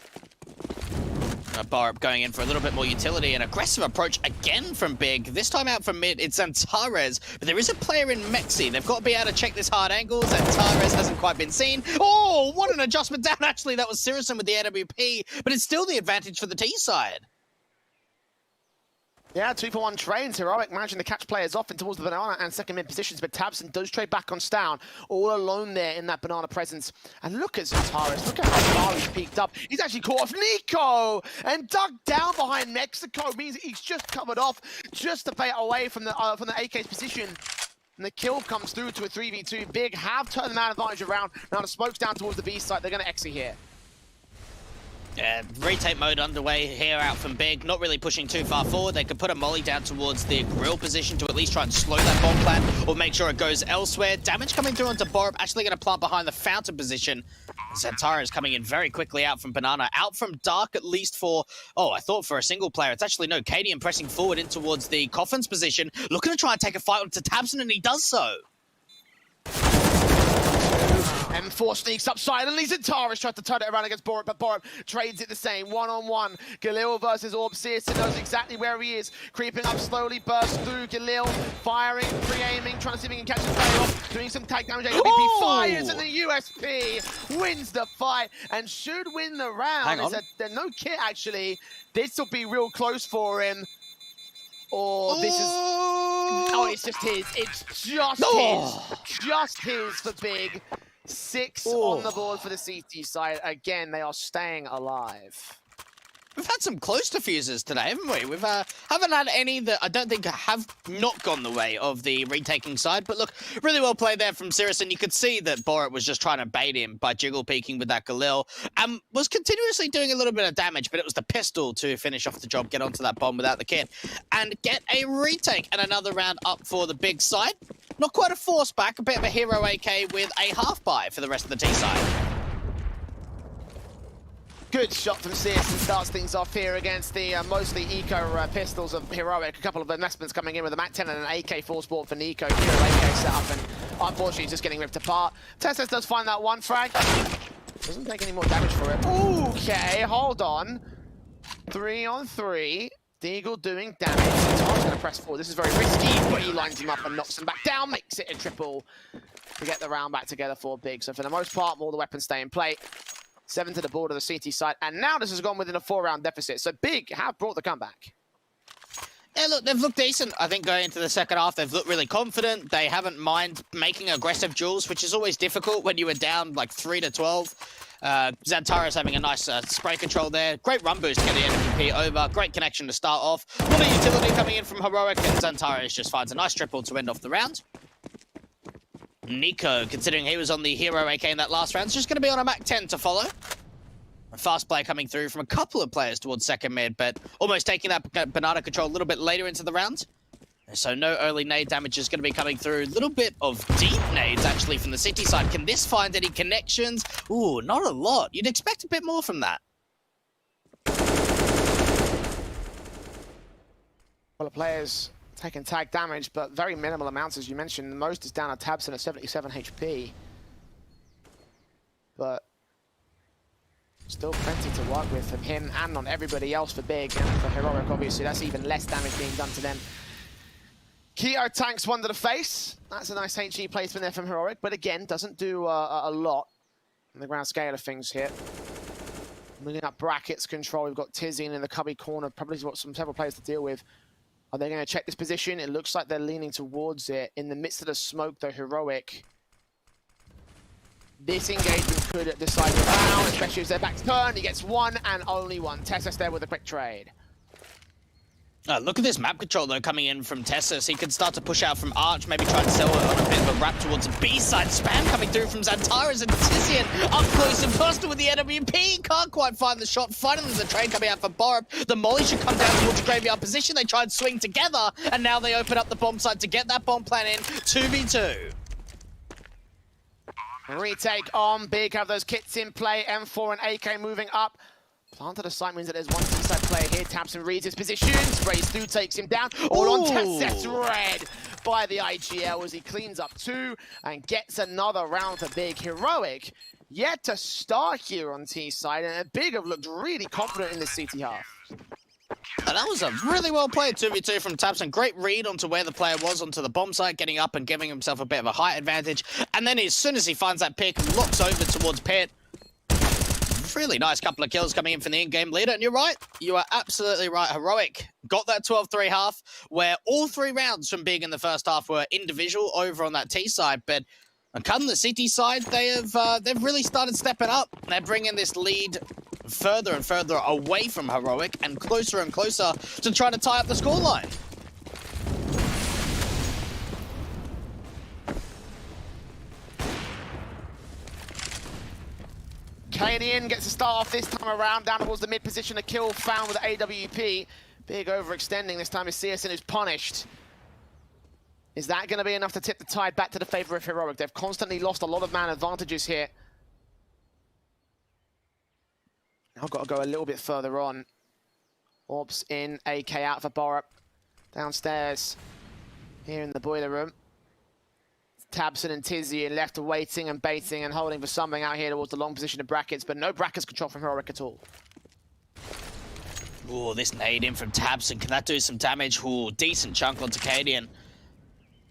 Borup going in for a little bit more utility. An aggressive approach again from Big. This time out from mid, it's Xantares. But there is a player in Mexi. They've got to be able to check this hard angle. Xantares hasn't quite been seen. Oh, what an adjustment down. Actually, that was Sirison with the AWP. But it's still the advantage for the T side. Yeah, 2-for-1 trades. Heroic managing to catch players off in towards the banana and second mid positions, but tabseN does trade back on Stown, all alone there in that banana presence. And look at Xantares, look at how far he's peeked up. He's actually caught off Nico and dug down behind Mexico. Means he's just covered off just to play away from the AK's position. And the kill comes through to a 3v2. Big have turned the man advantage around. Now the smoke's down towards the B site. They're going to exit here. Yeah, retake mode underway here out from Big. Not really pushing too far forward. They could put a molly down towards the grill position to at least try and slow that bomb plan or make sure it goes elsewhere. Damage coming through onto Borup, actually going to plant behind the fountain position. Xantares coming in very quickly out from Banana. Out from Dark at least for, I thought for a single player. It's actually no, Cadian pressing forward in towards the Coffin's position. Looking to try and take a fight onto tabseN, and he does so. M4 sneaks up silently. Xantares tried to turn it around against Borup, but Borup trades it the same. One-on-one. Galil versus Orb. sirison knows exactly where he is. Creeping up slowly, bursts through. Galil firing, pre-aiming, trying to see if he can catch the player off. Doing some tag damage. AWP fires, and the USP wins the fight and should win the round. Hang on. There's no kit, actually. This will be real close for him. Or this is... Oh, it's just his. It's just his. Just his for Big. 6 on the board for the CT side. Again, they are staying alive. We've had some close diffusers today, haven't we? We've haven't had any that I don't think have not gone the way of the retaking side. But look, really well played there from Sirison. You could see that Borup was just trying to bait him by jiggle peeking with that Galil. Was continuously doing a little bit of damage, but it was the pistol to finish off the job, get onto that bomb without the kit, and get a retake and another round up for the Big side. Not quite a force back, a bit of a hero AK with a half buy for the rest of the T side. Good shot from Sirison, starts things off here against the mostly eco pistols of Heroic. A couple of investments coming in with a MAC-10 and an AK full sport for Nico. Pure AK setup, and unfortunately he's just getting ripped apart. Testes does find that one frag. Doesn't take any more damage for it. Okay, hold on. 3-on-3. Deagle doing damage. Xantares going to press forward. This is very risky, but he lines him up and knocks him back down, makes it a triple. to get the round back together for Big. So for the most part, all the weapons stay in play. 7 to the board of the CT side. And now this has gone within a 4-round deficit. So Big have brought the comeback. Yeah, look, they've looked decent. I think going into the second half, they've looked really confident. They haven't minded making aggressive duels, which is always difficult when you were down like 3 to 12. Xantara's having a nice spray control there. Great run boost to get the MVP over. Great connection to start off. A lot of utility coming in from Heroic, and Xantara just finds a nice triple to end off the round. Nico, considering he was on the hero AK in that last round, is just going to be on a Mach 10 to follow. A fast play coming through from a couple of players towards second mid, but almost taking that banana control a little bit later into the round. So no early nade damage is going to be coming through. A little bit of deep nades, actually, from the city side. Can this find any connections? Ooh, not a lot. You'd expect a bit more from that. Well, the players taking tag damage, but very minimal amounts, as you mentioned. The most is down at Tabson at 77 HP. But still plenty to work with from him and on everybody else for Big, and for Heroic, obviously. That's even less damage being done to them. Keto tanks one to the face. That's a nice HE placement there from Heroic, but again, doesn't do a lot on the grand scale of things here. Moving up brackets control, we've got Tizian in the cubby corner, probably got several players to deal with. Are they going to check this position? It looks like they're leaning towards it. In the midst of the smoke, though, Heroic. This engagement could decide the round, especially as their back's turned. He gets one and only one. Tessus there with a quick trade. Look at this map control, though, coming in from Tessus. He can start to push out from Arch, maybe try and sell it on a bit of a wrap towards a B-side. Spam coming through from Xantaras and Tizian. Up close and personal with the NWP. Can't quite find the shot. Finally, there's a trade coming out for Borup. The molly should come down towards the graveyard position. They try and swing together, and now they open up the bomb site to get that bomb plan in. 2v2. Retake on Big, have those kits in play. M4 and AK moving up. Planted a site means that there's one inside player here. Tabson reads his position. Sprays through, takes him down. All on Tessus red by the IGL as he cleans up 2 and gets another round for Big. Heroic yet to start here on T side, and Big have looked really confident in this CT half. And that was a really well played 2v2 from Tabson. Great read onto where the player was onto the bomb site, getting up and giving himself a bit of a height advantage. And then as soon as he finds that pick, looks over towards Pit. Really nice couple of kills coming in from the in-game leader. And you're right. You are absolutely right. Heroic got that 12-3 half where all 3 rounds from Big in the first half were individual over on that T side. But on the City side, they've really started stepping up. They're bringing this lead further and further away from Heroic and closer to trying to tie up the scoreline. Canadian gets to start off this time around, down towards the mid position, a kill found with the AWP. Big overextending, this time is CSN who's punished. Is that going to be enough to tip the tide back to the favor of Heroic? They've constantly lost a lot of man advantages here. Now I've got to go a little bit further on. Orbs in, AK out for Borup. Downstairs, here in the boiler room. Tabson and Tizian left waiting and baiting and holding for something out here towards the long position of brackets, but no brackets control from Heroic at all. Ooh, this nade in from Tabson. Can that do some damage? Ooh, decent chunk onto Cadian.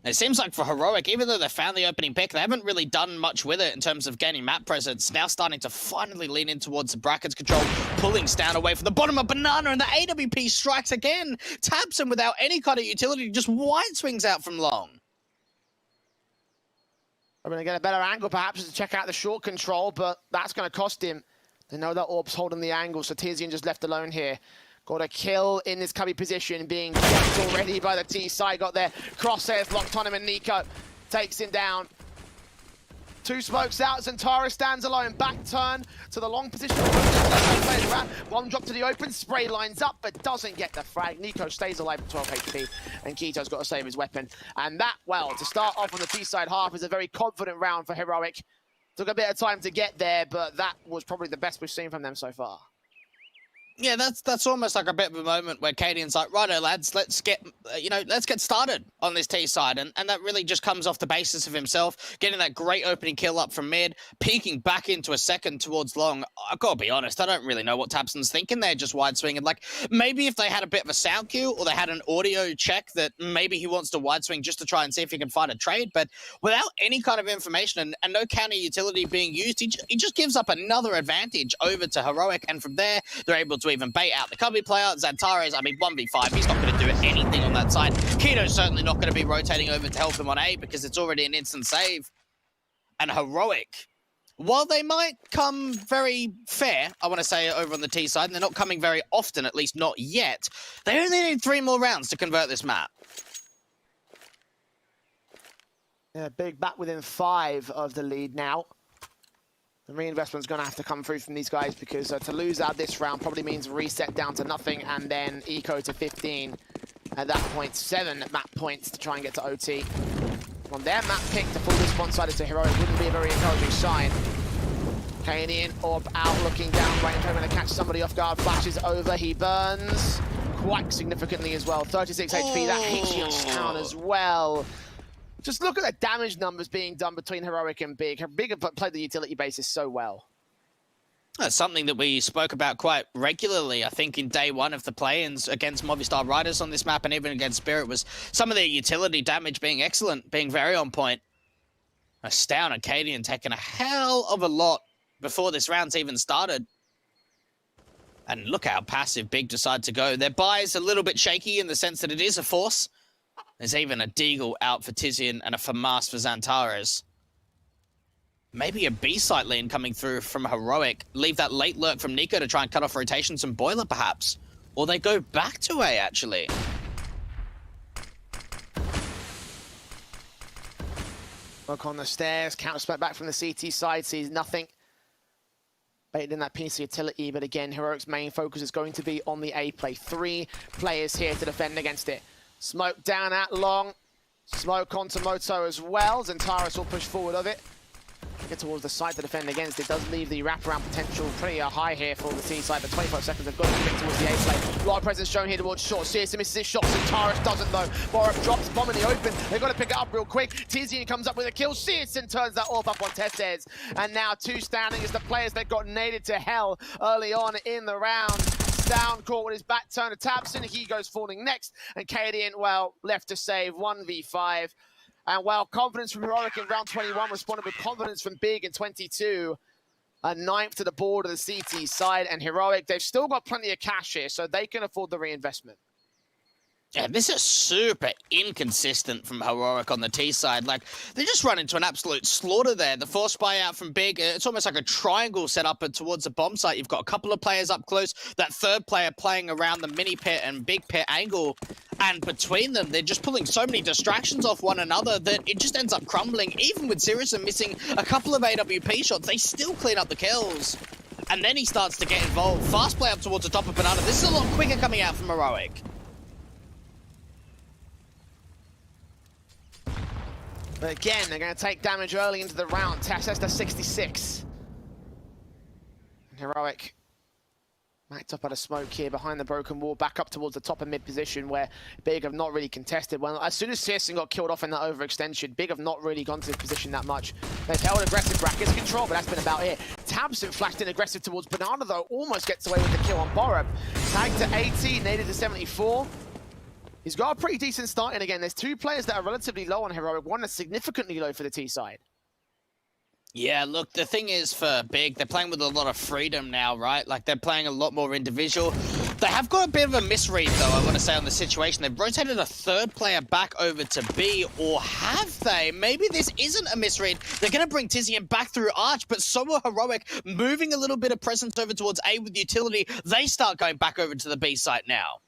It seems like for Heroic, even though they found the opening pick, they haven't really done much with it in terms of gaining map presence. Now starting to finally lean in towards the brackets control, pulling Stan away from the bottom of Banana, and the AWP strikes again. Tabson, without any kind of utility, just wide swings out from long. I'm going to get a better angle perhaps to check out the short control, but that's going to cost him. They know that Orb's holding the angle, so Tizian just left alone here. Got a kill in this cubby position, being checked already by the T side. Got their crosshairs locked on him, and Nico takes him down. 2 smokes out, Xantara stands alone. Back turn to the long position. One drop to the open, spray lines up, but doesn't get the frag. Nico stays alive with 12 HP, and Keto's got to save his weapon. And that, well, to start off on the T side half is a very confident round for Heroic. Took a bit of time to get there, but that was probably the best we've seen from them so far. Yeah, that's almost like a bit of a moment where Cadian's like, righto, lads, let's get let's get started on this T side, and that really just comes off the basis of himself getting that great opening kill up from mid, peeking back into a second towards long. I've got to be honest, I don't really know what Tabson's thinking there, just wide swinging. Like maybe if they had a bit of a sound cue or they had an audio check that maybe he wants to wide swing just to try and see if he can find a trade, but without any kind of information and no counter utility being used, he just gives up another advantage over to Heroic, and from there they're able to even bait out the Cubby player. Xantares, I mean, 1v5, he's not going to do anything on that side. Keto's certainly not going to be rotating over to help him on A because it's already an instant save. And Heroic, while they might come very fair, I want to say, over on the T side, and they're not coming very often, at least not yet, they only need 3 more rounds to convert this map. Yeah, big back within 5 of the lead now. The reinvestment's going to have to come through from these guys because to lose out this round probably means reset down to nothing and then eco to 15. At that point, 7 map points to try and get to OT. On their map pick to pull this one side to Heroic wouldn't be a very encouraging sign. Canadian orb out, looking down, waiting for him to catch somebody off guard, flashes over, he burns quite significantly as well. 36 HP, that hits you down as well. Just look at the damage numbers being done between Heroic and Big. Big have played the utility basis so well. That's something that we spoke about quite regularly, I think, in day 1 of the play-ins against Movistar Riders on this map and even against Spirit, was some of their utility damage being excellent, being very on point. Astound Acadian taking a hell of a lot before this round's even started. And look how passive Big decide to go. Their buy is a little bit shaky in the sense that it is a force. There's even a Deagle out for Tizian and a FAMAS for Xantares. Maybe a B-site lane coming through from Heroic. Leave that late lurk from Nico to try and cut off rotations and Boiler, perhaps. Or they go back to A, actually. Look on the stairs, counter spec back from the CT side, sees nothing. Baited in that PC utility, but again, Heroic's main focus is going to be on the A play. 3 players here to defend against it. Smoke down at long. Smoke onto Moto as well. Xantares will push forward of it. Get towards the side to defend against. It does leave the wraparound potential pretty high here for the T side, but 25 seconds they've got to pick towards the A play. A lot of presence shown here towards short. CSM misses his shot. Xantares doesn't though. Borup drops bomb in the open. They've got to pick it up real quick. Tizian comes up with a kill. CSM turns that off up on Testes. And now 2 standing as the players that got naded to hell early on in the round. Down, caught with his back turn to Tabson. He goes falling next. And Cadian, well, left to save 1v5. And while confidence from Heroic in round 21 responded with confidence from Big in 22. A 9th to the board of the CT side. And Heroic, they've still got plenty of cash here, so they can afford the reinvestment. Yeah, this is super inconsistent from Heroic on the T side. Like, they just run into an absolute slaughter there. The force buy out from Big, it's almost like a triangle set up towards the bomb site. You've got a couple of players up close, that 3rd player playing around the mini pit and big pit angle. And between them, they're just pulling so many distractions off one another that it just ends up crumbling. Even with Sirius missing a couple of AWP shots, they still clean up the kills. And then he starts to get involved. Fast play up towards the top of Banana. This is a lot quicker coming out from Heroic. But again, they're going to take damage early into the round. Testes to 66. Heroic backed up out of smoke here behind the broken wall, back up towards the top of mid position where Big have not really contested. Well, as soon as Searson got killed off in that overextension, Big have not really gone to this position that much. They've held aggressive brackets control, but that's been about it. Tabson flashed in aggressive towards Banana though, almost gets away with the kill on Borup. Tagged to 80, naded to 74. He's got a pretty decent start in again. There's 2 players that are relatively low on Heroic, one that's significantly low for the T side. Yeah, look, the thing is for Big, they're playing with a lot of freedom now, right? Like, they're playing a lot more individual. They have got a bit of a misread, though, I want to say, on the situation. They've rotated a 3rd player back over to B, or have they? Maybe this isn't a misread. They're going to bring Tizian back through Arch, but so are Heroic, moving a little bit of presence over towards A with utility. They start going back over to the B site now.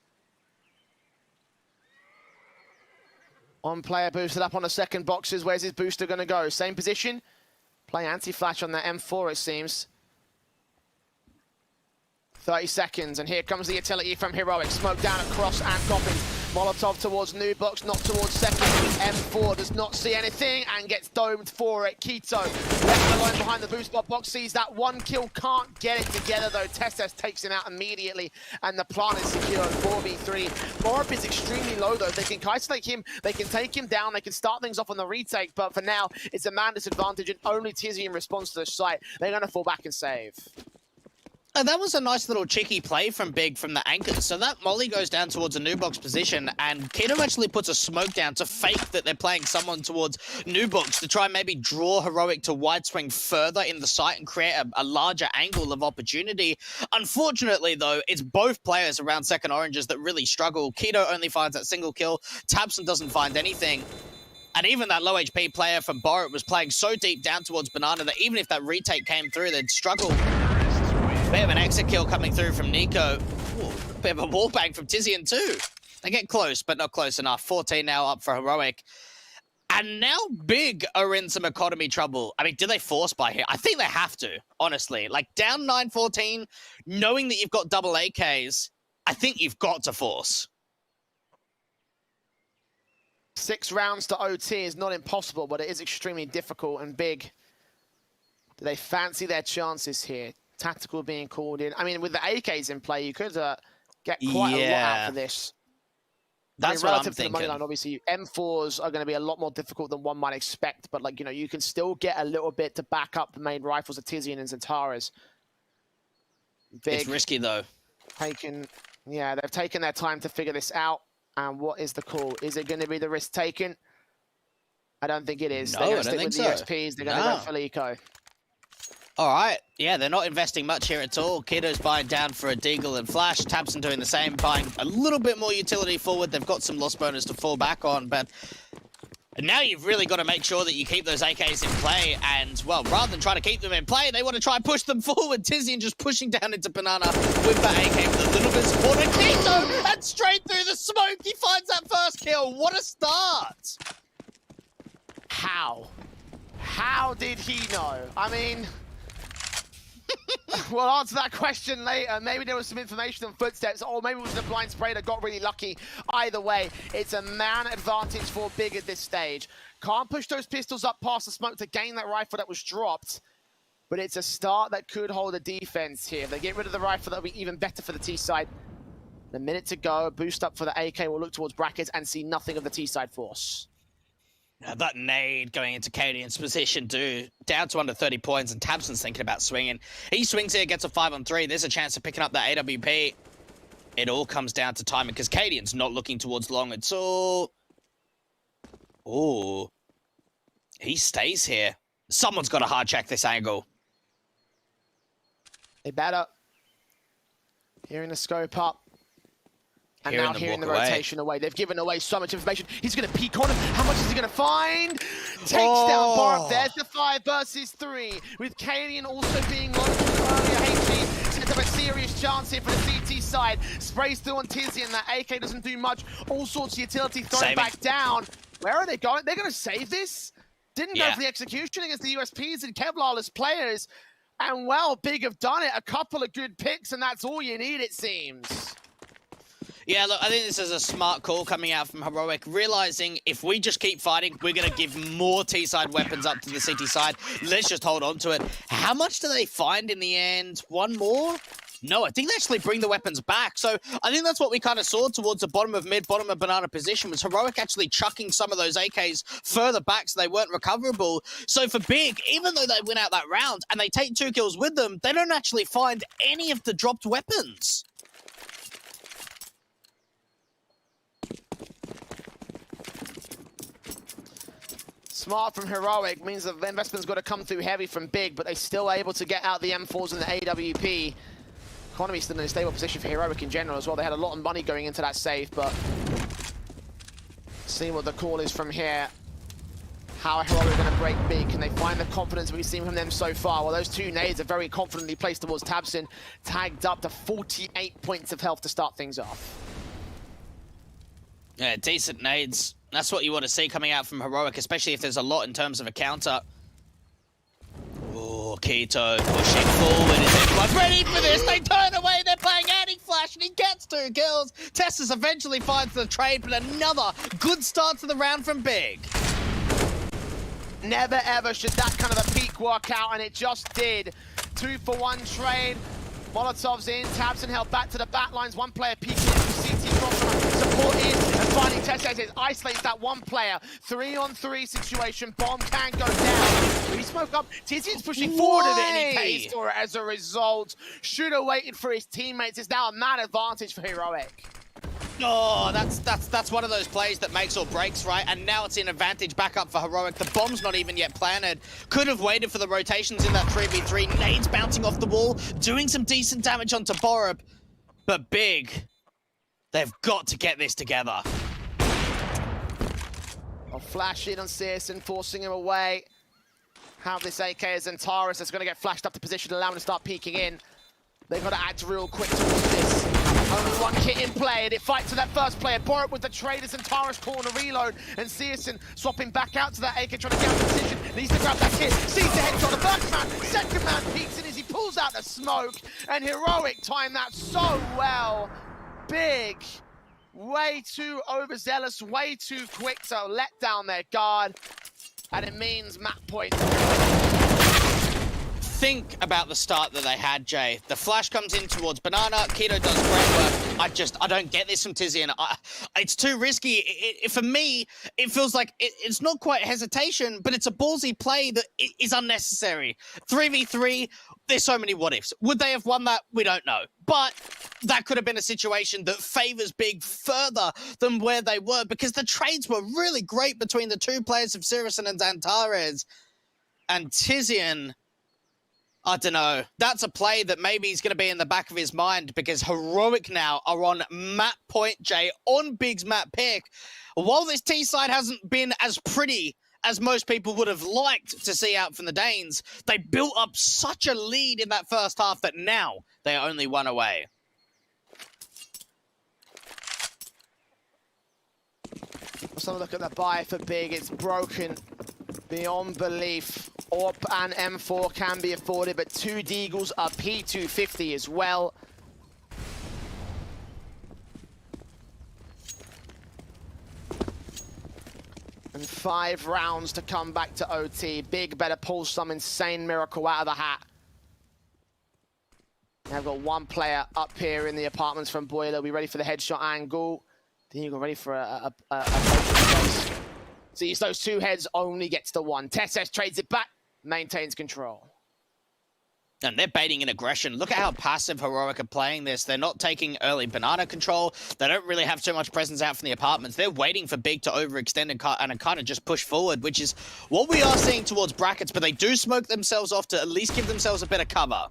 On player boosted up on the second boxes. Where's his booster going to go? Same position. Play anti-flash on that M4, it seems. 30 seconds, and here comes the utility from Heroic. Smoke down across and Coppins. Molotov towards New Box, not towards second. M4 does not see anything and gets domed for it. Keto left alone behind the boost box, sees that one kill, can't get it together though. Testes takes him out immediately and the plant is secure. 4v3. Morib is extremely low though. They can isolate him, they can take him down, they can start things off on the retake, but for now it's a man disadvantage and only Tizzy in response to the site. They're going to fall back and save. That was a nice little cheeky play from Big from the anchors. So that molly goes down towards a new box position, and Keto actually puts a smoke down to fake that they're playing someone towards new box to try and maybe draw Heroic to wide swing further in the site and create a larger angle of opportunity. Unfortunately, though, it's both players around second oranges that really struggle. Keto only finds that single kill. Tabson doesn't find anything. And even that low HP player from Borrit was playing so deep down towards Banana that even if that retake came through, they'd struggle. Bit of an exit kill coming through from Nico. Ooh, bit of a wallbang from Tizian too. They get close, but not close enough. 14 now up for Heroic. And now Big are in some economy trouble. I mean, do they force buy here? I think they have to, honestly. Like, down 9-14, knowing that you've got double AKs, I think you've got to force. 6 rounds to OT is not impossible, but it is extremely difficult. And Big, do they fancy their chances here? Tactical being called in. I mean, with the AKs in play, you could get quite a lot out for this. That's relative what I'm to the money thinking. line, obviously, M4s are going to be a lot more difficult than one might expect. But, like, you know, you can still get a little bit to back up the main rifles of Tizian and Zentaras. Big, It's risky, though. Yeah, they've taken their time to figure this out. And what is the call? Is it going to be the risk taken? I don't think it is. No, they're going I to don't stick think with so. the USPs. They're going to go for Eco. All right. Yeah, they're not investing much here at all. Kiddo's buying down for a Deagle and Flash. Tabson doing the same, buying a little bit more utility forward. They've got some loss bonus to fall back on, but now you've really got to make sure that you keep those AKs in play. And, well, rather than try to keep them in play, they want to try and push them forward. Tizian just pushing down into Banana with the AK with a little bit of support. And Keto, and straight through the smoke, he finds that first kill. What a start. How? How did he know? I mean... We'll answer that question later. Maybe there was some information on footsteps, or maybe it was the blind spray that got really lucky. Either way, it's a man advantage for Big at this stage. Can't push those pistols up past the smoke to gain that rifle that was dropped, but it's a start that could hold a defense here. If they get rid of the rifle, that'll be even better for the T side. A minute to go. Boost up for the AK. We'll look towards brackets and see nothing of the T side force. That nade going into Cadian's position, too. Down to under 30 points, and Tabson's thinking about swinging. He swings here, gets a 5-on-3. There's a chance of picking up that AWP. It all comes down to timing, because Cadian's not looking towards long at all. Oh. He stays here. Someone's got to hard check this angle. They better. Hearing the scope up. And now hearing the rotation away. They've given away so much information. He's going to peek on him. How much is he going to find? Takes down Borb. There's the 5 versus 3. With Cadian also being launched earlier. HG sets up a serious chance here for the CT side. Sprays through on Tizian. That AK doesn't do much. All sorts of utility thrown back down. Where are they going? They're going to save this? Didn't go for the execution against the USPs and Kevlar-less players. And, well, Big have done it. A couple of good picks, and that's all you need, it seems. Yeah, look, I think this is a smart call coming out from Heroic, realizing if we just keep fighting, we're going to give more T-side weapons up to the City side. Let's just hold on to it. How much do they find in the end? One more? No, I think they actually bring the weapons back. So I think that's what we kind of saw towards the bottom of mid, bottom of Banana position, was Heroic actually chucking some of those AKs further back so they weren't recoverable. So for Big, even though they win out that round and they take 2 kills with them, they don't actually find any of the dropped weapons. Smart from Heroic means that the investment's got to come through heavy from Big, but they're still able to get out the M4s and the AWP. Economy's still in a stable position for Heroic in general as well. They had a lot of money going into that save, but see what the call is from here. How are Heroic going to break Big? Can they find the confidence we've seen from them so far? Well, those 2 nades are very confidently placed towards Tabson, tagged up to 48 points of health to start things off. Yeah, decent nades. That's what you want to see coming out from Heroic, especially if there's a lot in terms of a counter. Oh, Oh, Keto pushing forward. Is everyone ready for this? They turn away. They're playing anti-flash, and he gets 2 kills. Tessus eventually finds the trade, but another good start to the round from Big. Never ever should that kind of a peak work out, and it just did. 2-for-1 trade. Molotov's in, Tabson held back to the back lines. One player peeking into CT cross support in, and finding Tessus isolates that one player. 3-on-3 situation, bomb can go down. He smoke up, Tizian's pushing forward a bit, and he pays for it as a result. Should have waited for his teammates. It's now a mad advantage for Heroic. Oh, that's one of those plays that makes or breaks, right? And now it's an advantage back up for Heroic. The bomb's not even yet planted. Could have waited for the rotations in that 3v3. Nades bouncing off the wall, doing some decent damage onto Borup. But Big, they've got to get this together. I'll flash in on CSN, forcing him away. Have this AK as Antares that's going to get flashed up to position, allowing him to start peeking in. They've got to act real quick towards this. Only one kit in play, and it fights to that first player. Borup with the traders and Taras pulling a reload, and Searson swapping back out to that AK, trying to get out of position. Needs to grab that kit, sees the headshot. The first man, second man peeks in as he pulls out the smoke, and Heroic timed that so well. Big, way too overzealous, way too quick to let down their guard, and it means map point. Think about the start that they had, Jay. The flash comes in towards Banana. Keto does great work. I don't get this from Tizian. It's too risky. For me, it feels like it's not quite hesitation, but it's a ballsy play that is unnecessary. 3v3, there's so many what ifs. Would they have won that? We don't know. But that could have been a situation that favors Big further than where they were, because the trades were really great between the two players of Sirison and Antares. And Tizian, I don't know. That's a play that maybe he's going to be in the back of his mind, because Heroic now are on map point, Jay, on Big's map pick. While this T side hasn't been as pretty as most people would have liked to see out from the Danes, they built up such a lead in that first half that now they are only 1 away. Let's have a look at the buy for Big. It's broken beyond belief. AWP and M4 can be afforded, but 2 Deagles are P250 as well. And 5 rounds to come back to OT. Big better pull some insane miracle out of the hat. They've got 1 player up here in the apartments from Boiler. We ready for the headshot angle. Then you go ready for a See, those 2 heads only gets the 1. Tessus trades it back, maintains control. And they're baiting in aggression. Look at how passive Heroic are playing this. They're not taking early banana control. They don't really have too much presence out from the apartments. They're waiting for Big to overextend and kind of just push forward, which is what we are seeing towards brackets, but they do smoke themselves off to at least give themselves a bit of cover.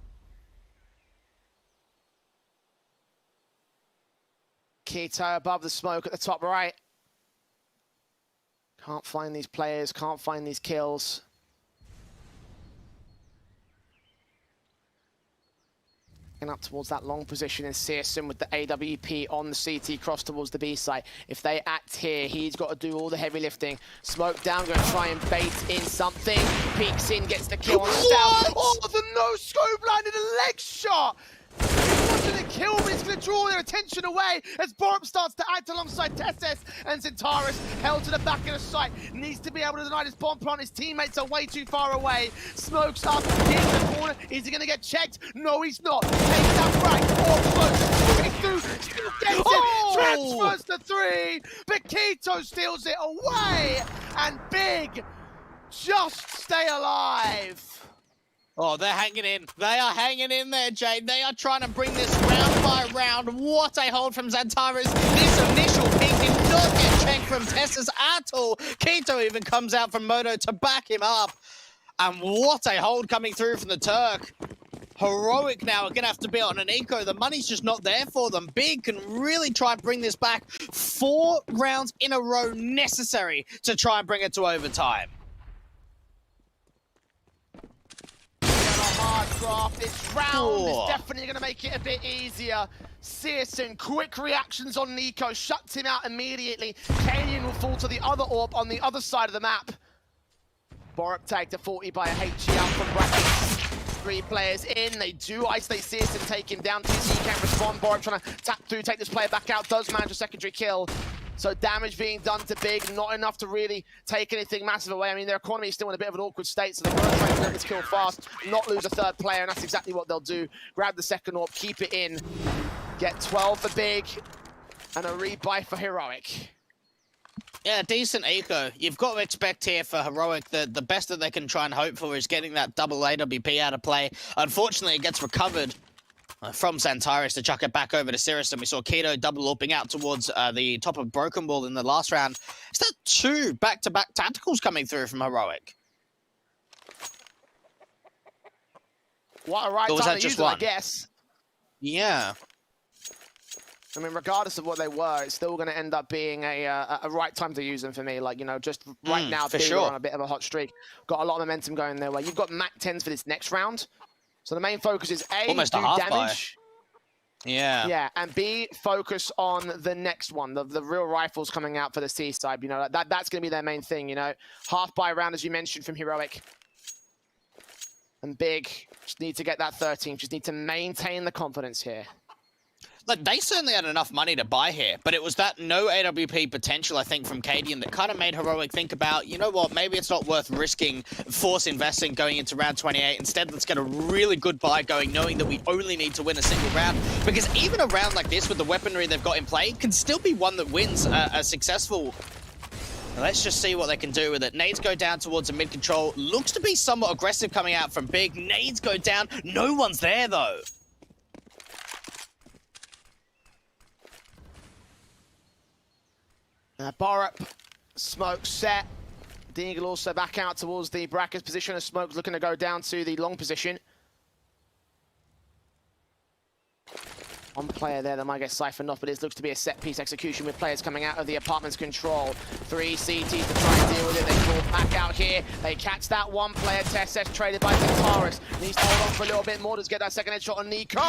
Keto above the smoke at the top right. Can't find these players, can't find these kills. And up towards that long position in Searson with the AWP on the CT cross towards the B side. If they act here, he's got to do all the heavy lifting. Smoke down, going to try and bait in something. Peeks in, gets the kill on stealth. Oh, the no-scope landed a leg shot! He wanted to kill, but he's going to draw their attention away as Borup starts to act alongside Tessus, and Zentaris held to the back of the site. Needs to be able to deny this bomb plant. His teammates are way too far away. Smokes up, in the corner. Is he going to get checked? No, he's not. Takes that right. Smoke moving through. Still gets it. Transfers to 3. But Keto steals it away. And Big just stay alive. Oh, they're hanging in. They are hanging in there, Jay. They are trying to bring this round by round. What a hold from Zantares. This initial peek did not get checked from Tessus at all. Keto even comes out from Moto to back him up. And what a hold coming through from the Turk. Heroic now are going to have to be on an eco. The money's just not there for them. Big can really try and bring this back. 4 rounds in a row necessary to try and bring it to overtime. Hard draft. This round is definitely going to make it a bit easier. Searson, quick reactions on Nico, shuts him out immediately. Canyon will fall to the other AWP on the other side of the map. Borup tagged to 40 by a HE out from brackets. 3 players in. They do isolate CS and take him down. TC can't respond. Borup trying to tap through, take this player back out. Does manage a secondary kill. So damage being done to Big, not enough to really take anything massive away. I mean, their economy is still in a bit of an awkward state, so they're going to try to get this kill fast, not lose a 3rd player, and that's exactly what they'll do. Grab the 2nd AWP, keep it in, get 12 for Big, and a rebuy for Heroic. Yeah, decent eco. You've got to expect here for Heroic that the best that they can try and hope for is getting that double AWP out of play. Unfortunately, it gets recovered from Xantares to chuck it back over to Cirrus, and we saw Keto double looping out towards the top of Broken Wall in the last round. Is that 2 back-to-back tacticals coming through from Heroic? What a right time to use them, I guess. Yeah. I mean, regardless of what they were, it's still going to end up being a right time to use them for me. Like, you know, just right now, they're on a bit of a hot streak. Got a lot of momentum going their way. You've got Mac 10s for this next round. So the main focus is A, almost do a half damage. Yeah. Yeah, and B, focus on the next one, the real rifles coming out for the C side. You know, that's going to be their main thing, you know. Half buy round, as you mentioned, from Heroic. And Big, just need to get that 13. Just need to maintain the confidence here. Look, they certainly had enough money to buy here, but it was that no AWP potential, I think, from Cadian that kind of made Heroic think about, you know what, maybe it's not worth risking force investing going into round 28. Instead, let's get a really good buy going, knowing that we only need to win a single round. Because even a round like this with the weaponry they've got in play can still be one that wins a successful. Let's just see what they can do with it. Nades go down towards a mid control. Looks to be somewhat aggressive coming out from Big. Nades go down. No one's there, though. Borup, Smoke set. Deagle also back out towards the brackets position as Smoke's looking to go down to the long position. One player there that might get siphoned off, but it looks to be a set-piece execution with players coming out of the apartment's control. 3 CTs to try and deal with it. They fall back out here. They catch that one player. Tess traded by Xantares. Needs to hold on for a little bit more to get that second headshot on Nico.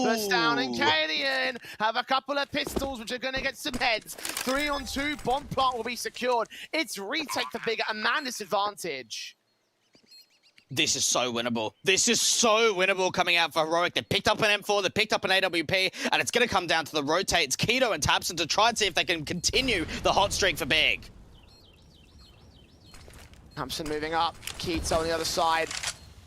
But Down and Cadian have a couple of pistols, which are going to get some heads. 3-on-2. Bomb plant will be secured. It's retake for Big at a man disadvantage. This is so winnable. This is so winnable coming out for Heroic. They picked up an M4, they picked up an AWP, and it's going to come down to the rotates, Keto and Tabson, to try and see if they can continue the hot streak for Big. Tabson moving up, Keto on the other side.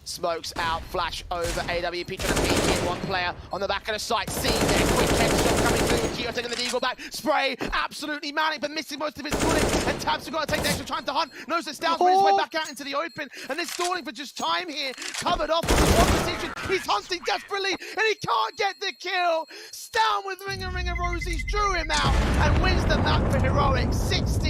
Smokes out, flash over, AWP trying to peek in, one player on the back of the site, seeing their quick headshot coming through, Keto taking the deagle back, spray, absolutely manic, but missing most of his bullet, and Tabs got to take the extra time to hunt, knows that Stout's on his way back out into the open, and they're stalling for just time here, covered off with one position, he's hunting desperately, and he can't get the kill, Stout with Ringer Rosies drew him out, and wins the map for Heroic, 60